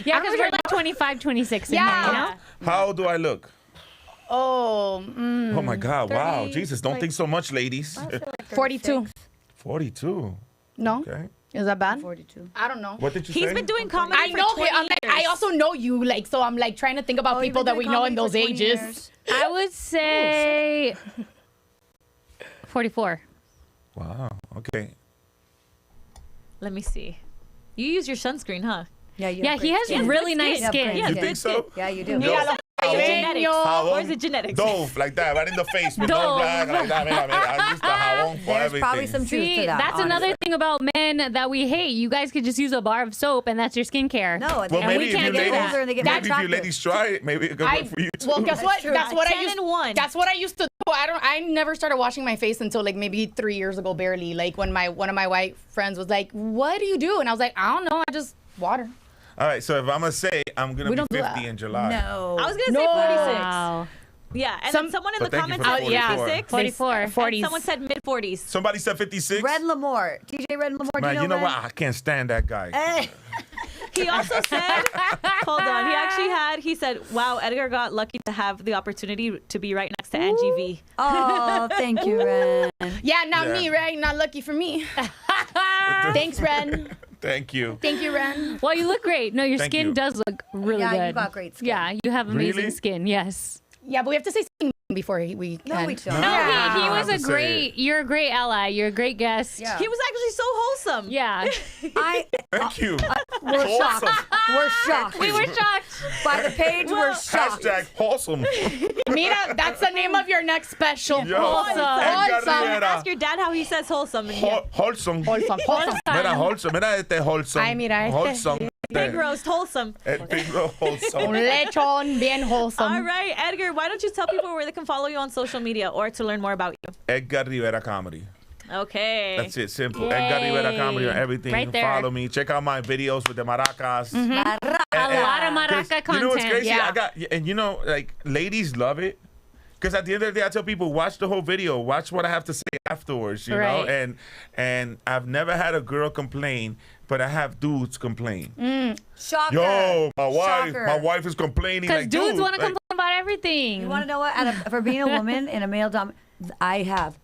Yeah, because we're like 25, 26 in there, you know? How old do I look? Oh, Oh my God! 30, Wow, Jesus! Don't like- think so much, ladies. 42. 42. No? Okay. Is that bad? 42. I don't know. What did you He's say? been doing comedy I for know 20 him. I also know you, like, so I'm like trying to think about people that we know in those ages. I would say 44. Wow. Okay. Let me see. You use your sunscreen, huh? Yeah, you Yeah, he has really nice skin. You think so? Yeah, you do. Yo, Genetics. Jabón. Or is it genetics? Dove, like that, right in the face with no Dove. rag, like that. Mira, I use the jabón for There's everything. probably some truth See, to that. that's another thing about men that we hate. You guys could just use a bar of soap and that's your skincare. No, Well, and maybe we if you can't do ladies, that. and they get maybe if you attractive. ladies try it, maybe it could work for you too. Well, guess what? true. That's what I 10 used. and 1. That's what I used to do. I never started washing my face until like maybe 3 years ago, barely. Like when one of my white friends was like, "What do you do?" And I was like, "I don't know. I just water." All right, so if I'm gonna say I'm gonna We be don't do 50 that. in July. No. I was gonna say 46. Wow. Yeah, and then someone in But the thank you comments for said 44. 56. 44. And someone said mid 40s. Somebody said 56. Red Lamore. DJ Red Lamore. Man, do you know Red? what? I can't stand that guy. Hey. He also said, hold on, he said, wow, Edgar got lucky to have the opportunity to be right next to Angie V. Oh, thank you, Ren. Yeah, not Yeah. me, right? Not lucky for me. Thanks, Ren. Thank you. Thank you, Ren. Well, you look great. No, your Thank skin you. does look really Yeah, good. you got great skin. Yeah, you have amazing Really? skin. Yes. Yeah, but we have to say something before we can. No, we don't. No, Yeah. he I was have a to say great. You're a great ally. You're a great guest. Yeah. He was actually so wholesome. Yeah. Thank you. We're shocked. Wholesome. We're shocked. We were shocked. By the page, we're shocked. Hashtag wholesome. Mira, that's the name of your next special. Yo, Wholesome. Edgar Wholesome. Rivera. Ask your dad how he says wholesome. And Wholesome. Wholesome. Wholesome. Mira, wholesome. Mira este wholesome. Ay, mira este. Wholesome. Big roast, wholesome. El big Un wholesome. lechon bien wholesome. All right, Edgar, why don't you tell people where they can follow you on social media or to learn more about you? Edgar Rivera Comedy. Okay. That's it. Simple. Yay. Edgar Rivera Comedy on everything. Right there. Follow me. Check out my videos with the maracas. A lot of maraca content. You know what's crazy? Yeah. I got, and you know, like, ladies love it. Because at the end of the day, I tell people, watch the whole video. Watch what I have to say afterwards, you know? Right. And I've never had a girl complain, but I have dudes complain. Shocker. Yo, Shocker. my wife is complaining. Because Like, dudes dude, want to like, complain about everything. You want to know what? For being a woman in a male dom, I have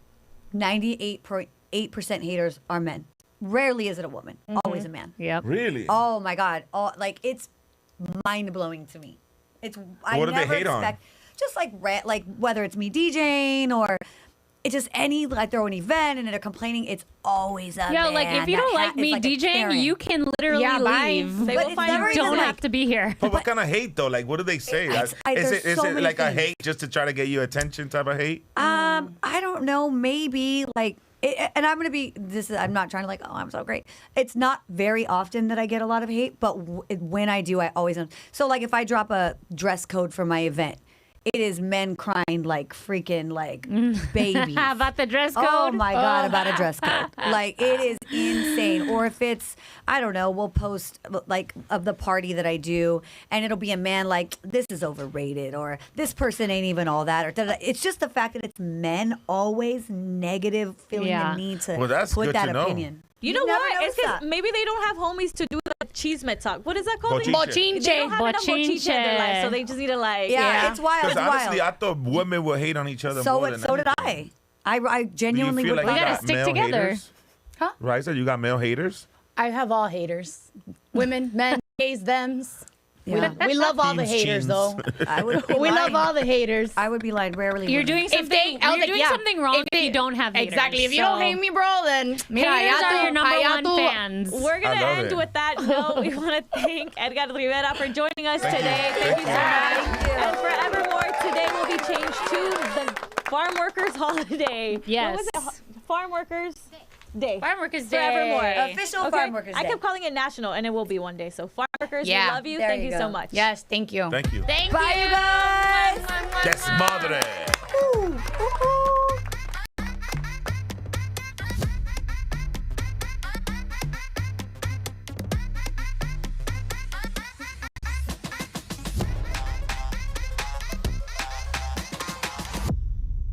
98.8% haters are men. Rarely is it a woman. Always a man. Yep. Really? Oh my God. Like it's mind blowing to me. It's I What do they never hate on? expect just like whether it's me DJing or it's just any like throw an event and they're complaining. It's always a Yeah, man. like if you that don't like is me like a DJing, Karen. you can literally Yeah, bye. leave. They But will it's find never you. You don't even have to be here. But what kind of hate, though? Like, what do they say? Is there's it so many like a things. hate just to try to get you attention type of hate? I don't know. Maybe like, and I'm gonna be. I'm not trying to like. Oh, I'm so great. It's not very often that I get a lot of hate, but when I do, I always. So like, if I drop a dress code for my event, it is men crying like freaking like babies. About the dress code? Oh my God, about a dress code. Like it is insane. Or if it's, I don't know, we'll post like of the party that I do and it'll be a man like, this is overrated or this person ain't even all that. Or it's just the fact that it's men always negative feeling the need to Well, that's put good that to know. opinion. You know never what? It's noticed because that. maybe they don't have homies to do the Chisme talk. What is that called? Bochinche. They don't have enough bochinche in their life, so they just need to like. Yeah, it's wild. Because It's honestly, wild. I thought women would hate on each other So more than did anything. I Do you genuinely feel would like you gotta got stick male together. haters? Huh? Raiza, you got male haters? I have all haters. Women, men, gays, thems. Yeah. We love all the Teens, haters, chins. though. I would be We love lying. all the haters. I would be lying. Rarely. You're women. doing something. You're doing something wrong if you don't have haters. Exactly. If you don't So- hate me, bro, then mira, Haters allá are tú, your number allá one tú. fans. We're going I to love end it. with that note. We want to thank Edgar Rivera for joining us Thank you. today. Thank you so much. Thank you. And forevermore, today will be changed to the Farm Workers holiday. Yes. What was it? Farm Workers Day. Farm Workers Day. Forevermore. Official Farm Workers I Day. kept calling it national, and it will be one day. So Farm Workers, Yeah. we love you. There Thank you you go. so much. Yes, thank you. Thank you. Thank Bye, you. you guys. Desmadre.